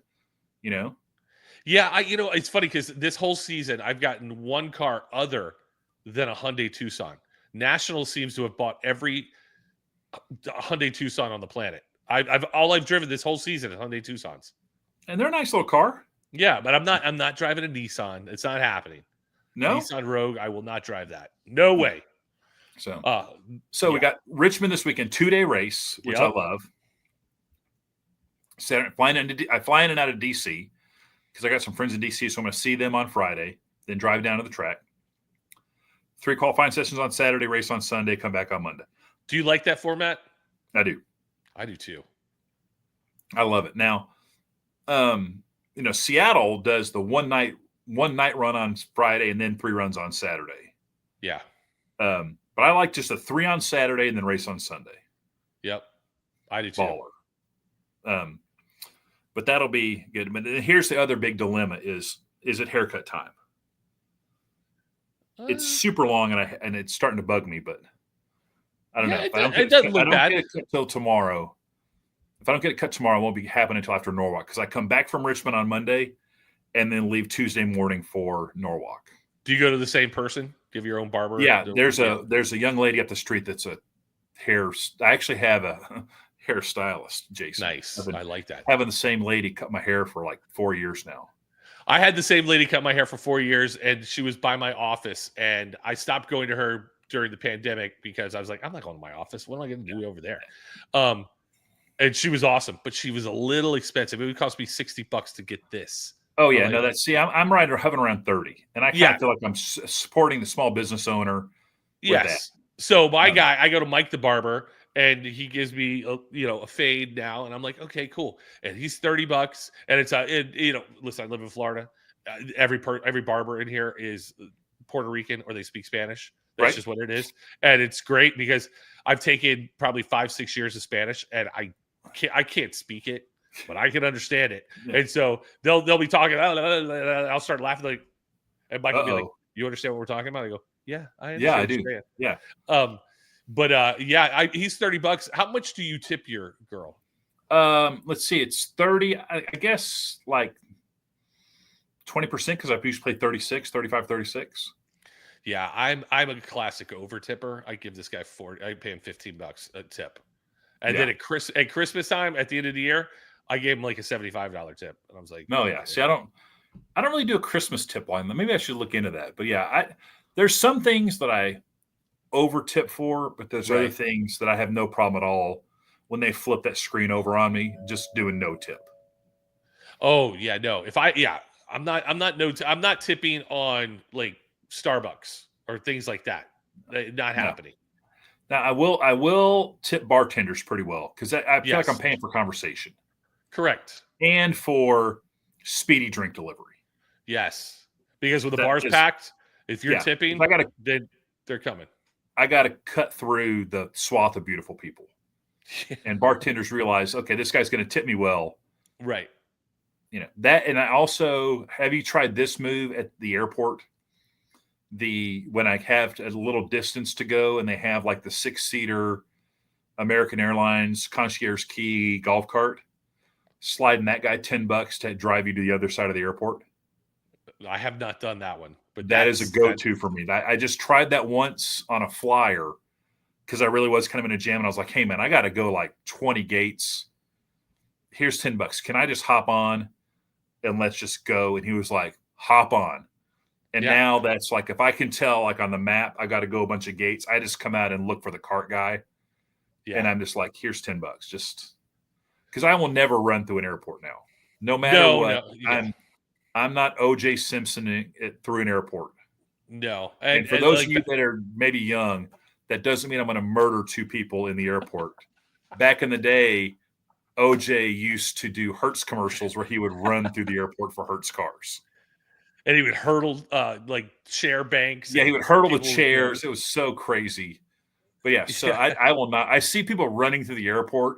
Yeah, it's funny because this whole season I've gotten one car other than a Hyundai Tucson. National seems to have bought every Hyundai Tucson on the planet. I've driven this whole season is Hyundai Tucsons, and they're a nice little car. Yeah, but I'm not driving a Nissan. It's not happening. No Nissan Rogue. I will not drive that. No way. So we got Richmond this weekend, 2-day race, which I love. Saturday, I fly in and out of DC because I got some friends in DC, so I'm going to see them on Friday, then drive down to the track. 3 qualifying sessions on Saturday, race on Sunday, come back on Monday. Do you like that format? I do. I do too. I love it. Now, Seattle does the one night run on Friday and then 3 runs on Saturday. Yeah. But I like just a 3 on Saturday and then race on Sunday. Yep. I do too. Baller. But that'll be good. But here's the other big dilemma is it haircut time? It's super long and it's starting to bug me, but I don't know. If I don't get it cut till tomorrow. If I don't get it cut tomorrow, it won't be happening until after Norwalk because I come back from Richmond on Monday and then leave Tuesday morning for Norwalk. Do you go to the same person? Give your own barber? Yeah, there's a young lady up the street that's a hair. I actually have a hairstylist, Jason. Nice. I like that. Having the same lady cut my hair for like 4 years now. I had the same lady cut my hair for 4 years, and she was by my office, and I stopped going to her during the pandemic because I was like, I'm not going to my office. What am I going to do over there? And she was awesome, but she was a little expensive. It would cost me $60 to get this. Oh yeah, I'm hovering around 30, and I kind of feel like I'm supporting the small business owner. Yes. So my guy, I go to Mike the barber, and he gives me a fade now, and I'm like, okay, cool. And he's $30, and it's listen, I live in Florida. Every barber in here is Puerto Rican or they speak Spanish. That's just what it is, and it's great because I've taken probably 5-6 years of Spanish, and I can't speak it, but I can understand it. Yeah. And so they'll be talking. I'll start laughing like, and Mike will be like, "You understand what we're talking about?" I go, "Yeah, I understand." Yeah, I do. Yeah. But he's $30. How much do you tip your girl? Let's see, it's 30. I guess like 20% because I usually play 35, 36. Yeah, I'm a classic over tipper. I give this guy I pay him $15 a tip. And then at Christmas time, at the end of the year, I gave him like a $75 tip. And I was like, no, yeah. See, I don't really do a Christmas tip line. Maybe I should look into that. But yeah, there's some things that I over tip for, but there's other things that I have no problem at all when they flip that screen over on me, just doing no tip. Oh yeah, no. I'm not tipping on like Starbucks or things like that. Not happening. Now I will tip bartenders pretty well because I feel like I'm paying for conversation. Correct. And for speedy drink delivery. Yes. Because when the bar's packed, if you're tipping, then they're coming. I got to cut through the swath of beautiful people. And bartenders realize, okay, this guy's going to tip me well. Right. That. And I also, have you tried this move at the airport? When I have a little distance to go and they have like the 6-seater American Airlines concierge key golf cart, sliding that guy $10 to drive you to the other side of the airport. I have not done that one, but that is a go-to for me. I just tried that once on a flyer because I really was kind of in a jam. And I was like, hey, man, I got to go like 20 gates. Here's $10. Can I just hop on and let's just go? And he was like, hop on. And now that's like, if I can tell, like on the map, I got to go a bunch of gates. I just come out and look for the cart guy. Yeah. And I'm just like, here's $10. Just because I will never run through an airport now. No matter what. No. I'm not OJ Simpson through an airport. No. And for those of you that are maybe young, that doesn't mean I'm going to murder 2 people in the airport. Back in the day, OJ used to do Hertz commercials where he would run through the airport for Hertz cars. And he would hurdle like chair banks. Yeah, he would hurdle the chairs. It was so crazy. But yeah, so I will not. I see people running through the airport,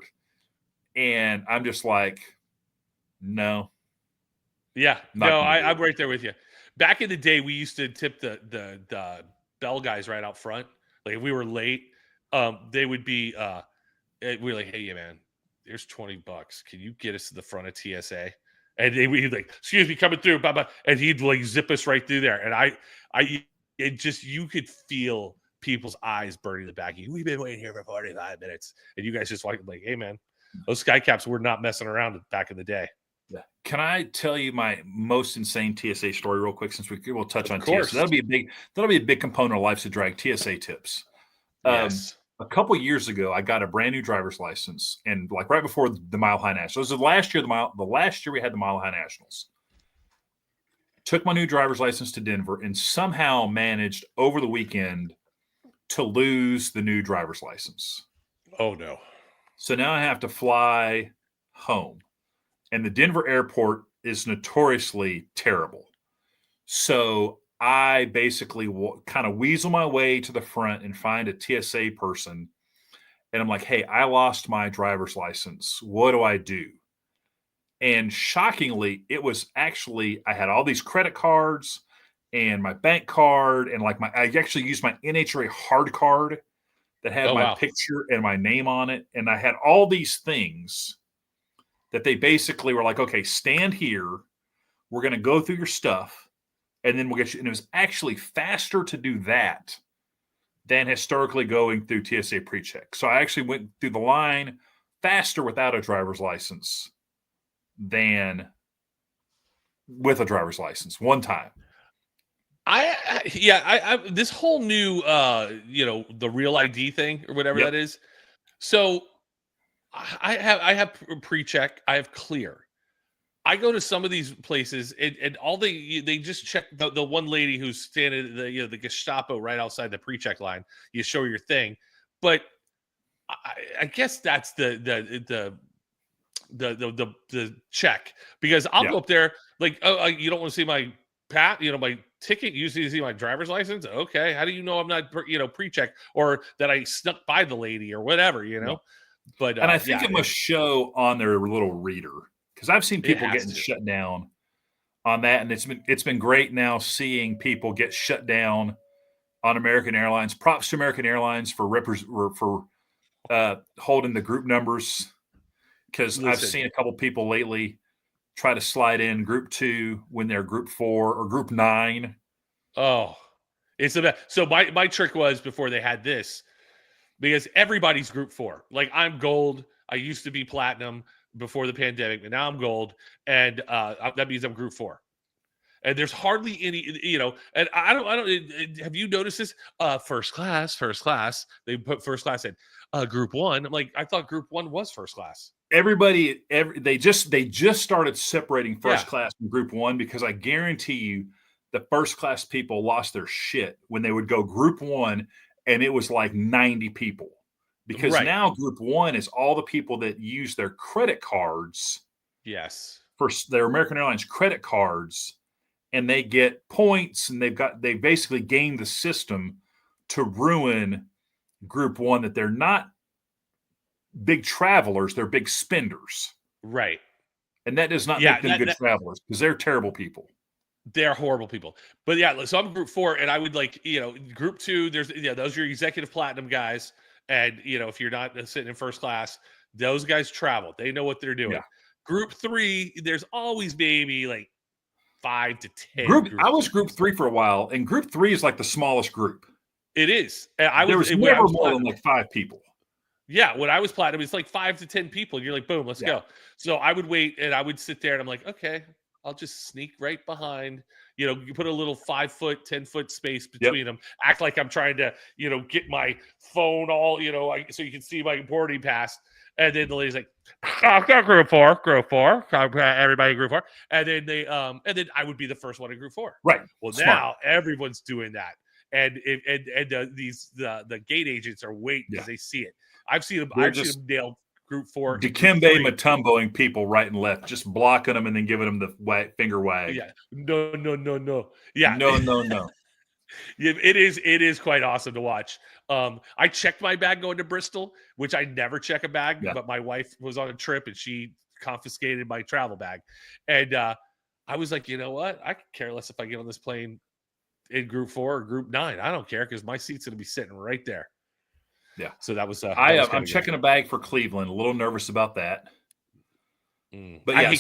and I'm just like, no. Yeah, no, I'm right there with you. Back in the day, we used to tip the bell guys right out front. Like if we were late, they would be. We're like, hey, yeah, man, there's $20. Can you get us to the front of TSA? And he'd like, excuse me, coming through, blah, blah, and he'd like zip us right through there. And you could feel people's eyes burning in the back of you. We've been waiting here for 45 minutes. And you guys just like, hey, man, those sky caps were not messing around back in the day. Yeah. Can I tell you my most insane TSA story real quick, since we'll touch on TSA? That'll be a big component of Life's a Drag, TSA tips. Yes. A couple years ago, I got a brand new driver's license, and like right before the Mile High Nationals. This was last year. The last year we had the Mile High Nationals. Took my new driver's license to Denver, and somehow managed over the weekend to lose the new driver's license. Oh no! So now I have to fly home, and the Denver airport is notoriously terrible. So I basically kind of weasel my way to the front and find a TSA person. And I'm like, hey, I lost my driver's license. What do I do? And shockingly, it was actually, I had all these credit cards and my bank card. And like I actually used my NHRA hard card that had my picture and my name on it. And I had all these things that they basically were like, okay, stand here. We're going to go through your stuff. And then we'll get you. And it was actually faster to do that than historically going through TSA pre-check. So I actually went through the line faster without a driver's license than with a driver's license one time. This whole new, the real ID thing or whatever that is. So I have pre-check. I have clear. I go to some of these places and all they just check the one lady who's standing the Gestapo right outside the pre-check line. You show your thing, but I guess that's the check, because I'll go up there like, oh, you don't want to see my my ticket. You see my driver's license. Okay, how do you know I'm not pre-check or that I snuck by the lady or whatever, But and I think it must show on their little reader. Because I've seen people getting shut down on that, and it's been great now seeing people get shut down on American Airlines. Props to American Airlines for holding the group numbers, because I've seen a couple people lately try to slide in group 2 when they're group 4 or group 9. Oh, it's the best. So my trick was, before they had this, because everybody's group 4. Like I'm gold. I used to be platinum before the pandemic, but now I'm gold, and that means I'm group 4. And there's hardly any, and I don't. Have you noticed this? First class. They put first class in group 1. I'm like, I thought group 1 was first class. They just started separating first class from group 1, because I guarantee you, the first class people lost their shit when they would go group 1, and it was like 90 people. Because now group 1 is all the people that use their credit cards. Yes. For their American Airlines credit cards, and they get points, and they basically game the system to ruin group 1, that they're not big travelers, they're big spenders. Right. And that does not make them good travelers, because they're terrible people. They're horrible people. But so I'm group 4, and I would group 2, those are your executive platinum guys. And, if you're not sitting in first class, those guys travel. They know what they're doing. Yeah. Group 3, there's always maybe like 5 to 10. I was group 3 for a while, and group 3 is like the smallest group. It is. And there was never more than like 5 people. Yeah, when I was platinum, it's like 5 to 10 people. And you're like, boom, let's go. So I would wait and I would sit there and I'm like, okay, I'll just sneak right behind. You know, you put a little 5-foot, 10-foot space between them. Act like I'm trying to, you know, get my phone all, you know, so you can see my boarding pass. And then the lady's like, group four. Everybody group 4. And then and then I would be the first one in group 4. Right. Well, now everyone's doing that. And the gate agents are waiting because they see it. I've seen them nail group 4. Dikembe Mutomboing people right and left, just blocking them and then giving them the finger wag. Yeah. No. Yeah. No. It is quite awesome to watch. I checked my bag going to Bristol, which I never check a bag, but my wife was on a trip and she confiscated my travel bag. And I was like, you know what? I could care less if I get on this plane in group 4 or group 9. I don't care because my seat's going to be sitting right there. Yeah. So that was. I'm checking a bag for Cleveland. A little nervous about that. But yeah,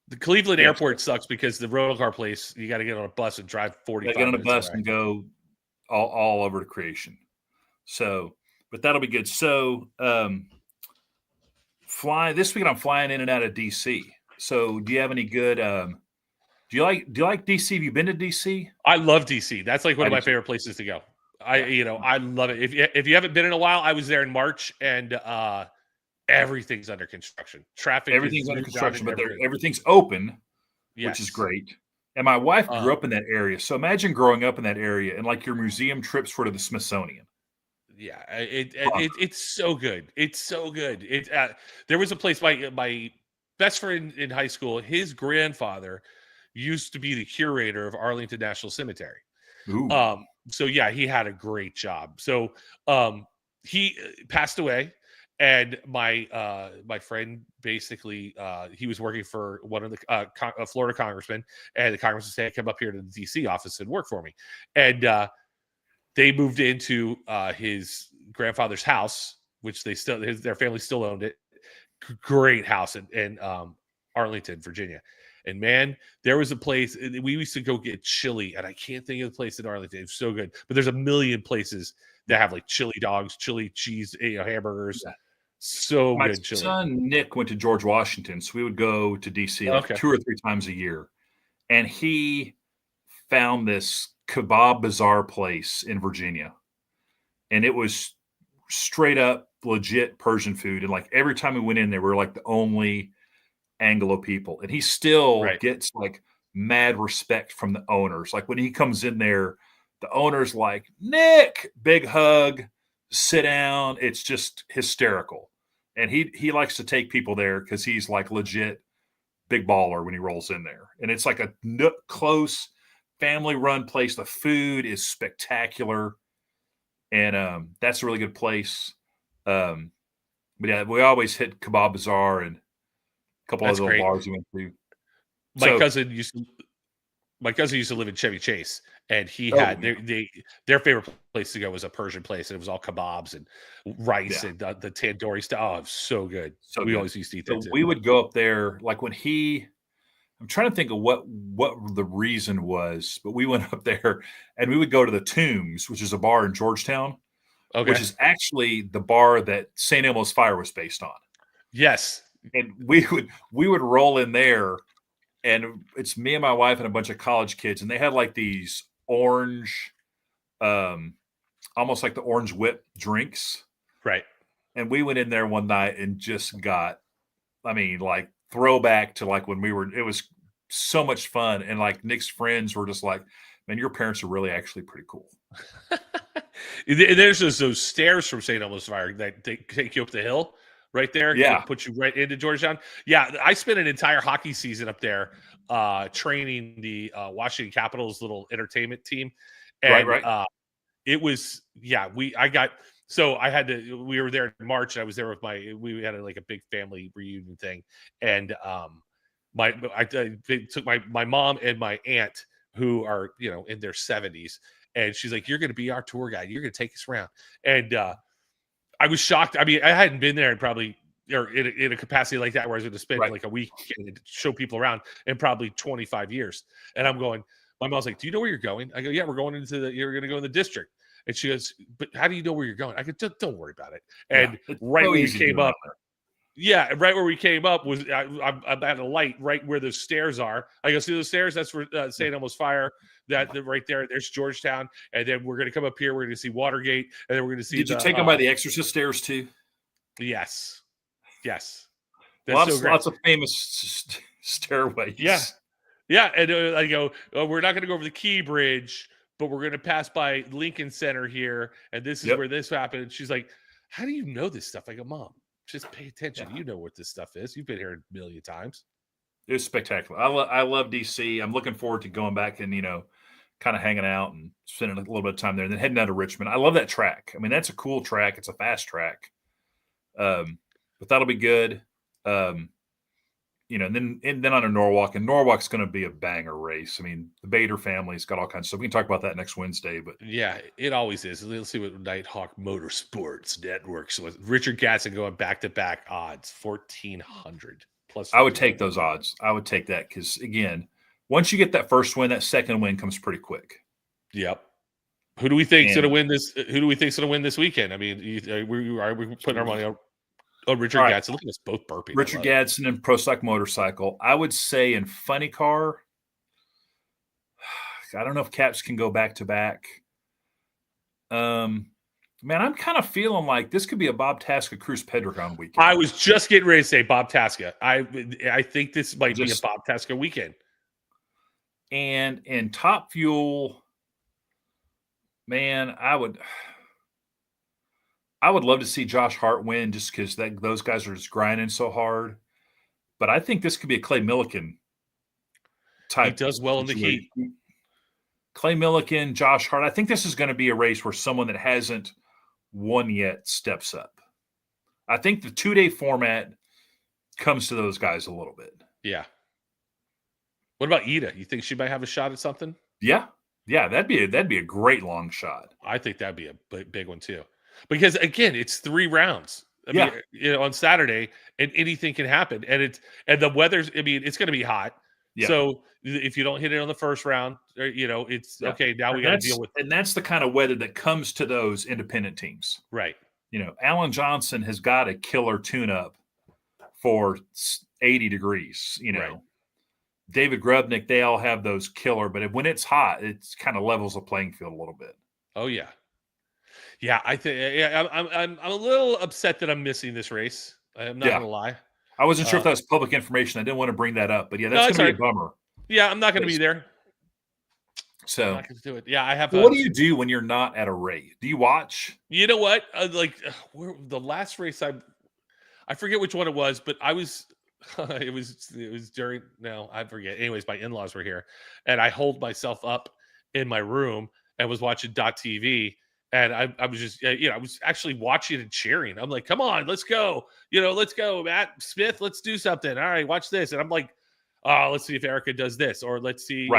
the Cleveland airport sucks because the rental car place, you got to get on a bus and drive 45 minutes. Get on a bus and go all over to Creation. So, but that'll be good. So, this week I'm flying in and out of DC. So, do you have any good? Do you like DC? Have you been to DC? I love DC. That's like one of my favorite places to go. I love it. If you haven't been in a while, I was there in March and everything's under construction. Everything's under construction, but everything's open, which is great. And my wife grew up in that area. So imagine growing up in that area and like your museum trips were to the Smithsonian. Yeah, it's so good. It's so good. There was a place, my best friend in high school, his grandfather used to be the curator of Arlington National Cemetery. Ooh. So yeah, he had a great job. So he passed away. And my friend basically he was working for one of the Florida congressmen, and the congressman said, "Come up here to the DC office and work for me." And they moved into his grandfather's house, which their family still owned it. Great house in Arlington, Virginia. And man, there was a place we used to go get chili, and I can't think of the place in Arlington. It's so good, but there's a million places that have like chili dogs, chili cheese, hamburgers. Yeah. So my good. Chili. Son Nick went to George Washington, so we would go to DC like 2 or 3 times a year, and he found this kebab bazaar place in Virginia, and it was straight up legit Persian food. And like every time we went in there, we were like the only Anglo people, and he still gets like mad respect from the owners. Like when he comes in there, the owner's like, "Nick," big hug, sit down. It's just hysterical. And he likes to take people there because he's like legit big baller when he rolls in there. And it's like a close family run place. The food is spectacular. And that's a really good place. But yeah, we always hit Kebab Bazaar and a couple of little bars we went to. My cousin used to live in Chevy Chase, and he had their favorite place to go was a Persian place, and it was all kebabs and rice and the tandoori stuff. Oh, it was so good. So we always used to eat that too. We would go up there, like when I'm trying to think of what the reason was, but we went up there and we would go to the Tombs, which is a bar in Georgetown, which is actually the bar that St. Elmo's Fire was based on. Yes. And we would roll in there, and it's me and my wife and a bunch of college kids, and they had like these orange, almost like the orange whip drinks. Right. And we went in there one night and just got, like throwback to like when it was so much fun. And like Nick's friends were just like, "Man, your parents are really actually pretty cool." There's those stairs from St. Elmo's Fire that they take you up the hill right there. Yeah. Put you right into Georgetown. Yeah. I spent an entire hockey season up there training the Washington Capitals little entertainment team. And it was, we were there in March, and I was there with we had a big family reunion thing. And I took my mom and my aunt, who are, in their 70s. And she's like, "You're going to be our tour guide. You're going to take us around." And I was shocked. I hadn't been there in a capacity like that where I was going to spend like a week and show people around in probably 25 years. And I'm going, My mom's like, "Do you know where you're going?" I go, "Yeah, you're going to go in the district." And she goes, "But how do you know where you're going?" I go, "Don't worry about it." And right when we came up, right where we came up was I'm at a light right where the stairs are. I go, "See those stairs? That's where St. Elmo's Fire. That right there. There's Georgetown, and then we're going to come up here. We're going to see Watergate, and then we're going to see." Did you take them by the Exorcist stairs too? Yes. That's Lots of famous stairways. Yeah. And I go, we're not going to go over the Key Bridge, but we're going to pass by Lincoln Center here, and this is where this happened. She's like, "How do you know this stuff?" I go, "Mom, just pay attention. You know what this stuff is. You've been here a million times." It was spectacular. I love DC. I'm looking forward to going back and kind of hanging out and spending a little bit of time there, and then heading out to Richmond. I love that track. I mean, that's a cool track. It's a fast track, but that'll be good. And then on to Norwalk, and Norwalk's going to be a banger race. I mean, the Bader family's got all kinds of stuff. We can talk about that next Wednesday, but yeah, it always is. Let's see what Nighthawk Motorsports Networks was. Richard Gasson going back-to-back odds, 1,400 plus. I would take those odds. I would take that because, again, once you get that first win, that second win comes pretty quick. Yep. Who do we think's going to win this? Who do we think's going to win this weekend? I mean, are we putting our money on? Oh, Richard Gadsden. Look at us both burping. Richard Gadsden and Pro Stock Motorcycle. I would say in Funny Car, I don't know if Caps can go back to back. Man, I'm kind of feeling like this could be a Bob Tasca Cruz Pedregon weekend. I was just getting ready to say Bob Tasca. I think this might be a Bob Tasca weekend. And in Top Fuel, man, I would love to see Josh Hart win just because those guys are just grinding so hard. But I think this could be a Clay Millican type. He does well in the heat. Clay Millican, Josh Hart. I think this is going to be a race where someone that hasn't won yet steps up. I think the 2-day format comes to those guys a little bit. Yeah. What about Ida? You think she might have a shot at something? Yeah. That'd be a great long shot. I think that'd be a big one too. Because again, it's 3 rounds. I mean, on Saturday, and anything can happen. And the weather's. I mean, it's going to be hot. Yeah. So if you don't hit it on the first round, it's okay. Now we got to deal with. And that's the kind of weather that comes to those independent teams, right? Alan Johnson has got a killer tune-up for 80 degrees. Right. David Grubnick, they all have those killer. But when it's hot, it kind of levels the playing field a little bit. Oh yeah. Yeah, I think I'm a little upset that I'm missing this race. I'm not gonna lie. I wasn't sure if that was public information. I didn't want to bring that up, but that's gonna be a bummer. Yeah, I'm not gonna be there. So I'm not gonna do it. Yeah, I have. What do you do when you're not at a race? Do you watch? You know what? The last race I forget which one it was, but I was. it was during. No, I forget. Anyways, my in-laws were here, and I holed myself up in my room and was watching .TV. And I was just, I was actually watching and cheering. I'm like, come on, let's go. Let's go, Matt Smith. Let's do something. All right, watch this. And I'm like, let's see if Erica does this, or let's see,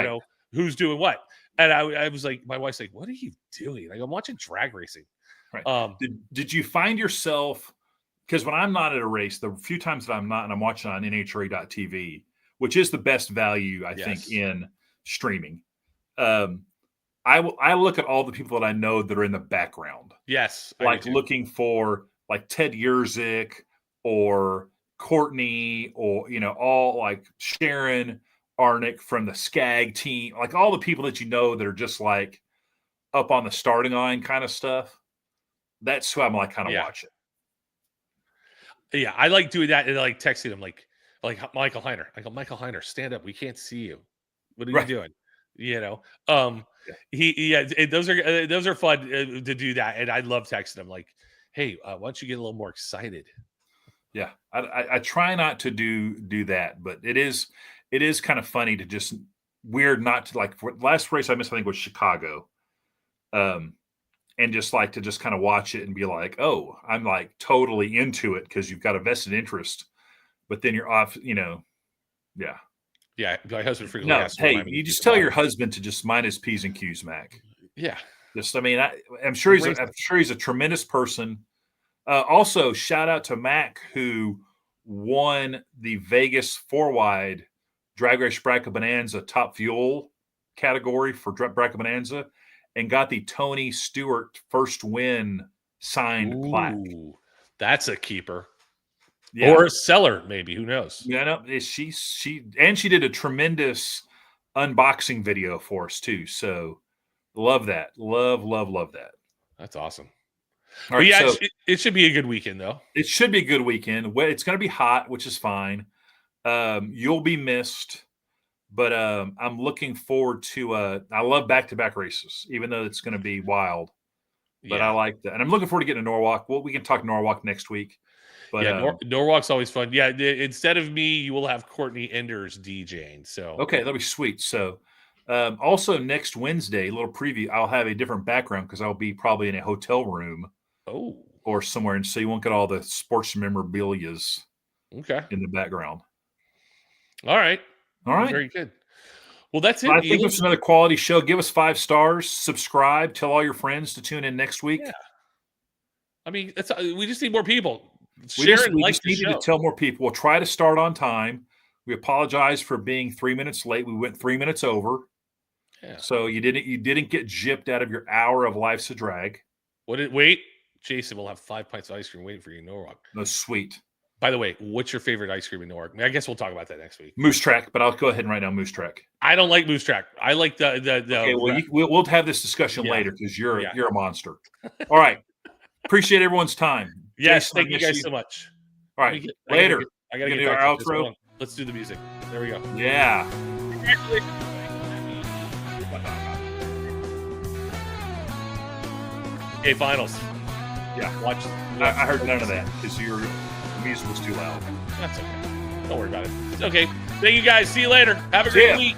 who's doing what. And I was like, my wife's like, what are you doing? Like, I'm watching drag racing. Right. Did you find yourself, because when I'm not at a race, the few times that I'm not, and I'm watching on NHRA.TV, which is the best value, I think, in streaming. I look at all the people that I know that are in the background. Yes. Like looking for like Ted Yerzik or Courtney or, all like Sharon Arnick from the Skag team, like all the people that that are just like up on the starting line kind of stuff. That's who I'm like kind of watching. Yeah. I like doing that and like texting him like Michael Heiner. I go, Michael Heiner, stand up. We can't see you. What are you doing? Those are fun to do that, and I love texting them like, "Hey, why don't you get a little more excited?" Yeah, I try not to do that, but it is kind of funny to just weird not to like. Last race I missed, I think, was Chicago, and just like to just kind of watch it and be like, "Oh, I'm like totally into it" because you've got a vested interest, but then you're off, yeah. Yeah, my husband frequently asks. Hey, you just tell your husband to just mind his P's and Q's, Mac. Yeah, I'm sure he's a tremendous person. Also, shout out to Mac who won the Vegas 4-wide Drag Race Bracket Bonanza Top Fuel category for Bracket Bonanza and got the Tony Stewart first win signed plaque. That's a keeper. Yeah. Or a seller, maybe. Who knows? Yeah, no, she did a tremendous unboxing video for us too. So love that. Love that. That's awesome. All right, yeah, so it should be a good weekend, though. It should be a good weekend. It's going to be hot, which is fine. You'll be missed, but I'm looking forward to. I love back-to-back races, even though it's going to be wild. But I like that, and I'm looking forward to getting to Norwalk. Well, we can talk Norwalk next week. But yeah, Norwalk's always fun. Yeah, instead of me, you will have Courtney Enders DJing. So okay, that'll be sweet. So. Also, next Wednesday, a little preview. I'll have a different background because I'll be probably in a hotel room. Or somewhere, and so you won't get all the sports memorabilias in the background. All right. Very good. Well, that's it. I think it's another quality show. Give us 5 stars, subscribe, tell all your friends to tune in next week. Yeah. I mean, we just need more people. We just need to tell more people. We'll try to start on time. We apologize for being 3 minutes late. We went 3 minutes over. Yeah. So you didn't get gypped out of your hour of Life's a Drag. Wait. Jason will have 5 pints of ice cream waiting for you in Norwalk. No, sweet. By the way, what's your favorite ice cream in Norwalk? I guess we'll talk about that next week. Moose Track, but I'll go ahead and write down Moose Track. I don't like Moose Track. I like the okay, well, we'll have this discussion later because you're a monster. All right. Appreciate everyone's time. Yes, Jason, thank you guys so much. All right, later. I gotta get do our outro. Let's do the music. There we go. Yeah. Okay, finals. Yeah. Watch. I heard none of that because the music was too loud. That's okay. Don't worry about it. Okay. Thank you guys. See you later. Have a great week.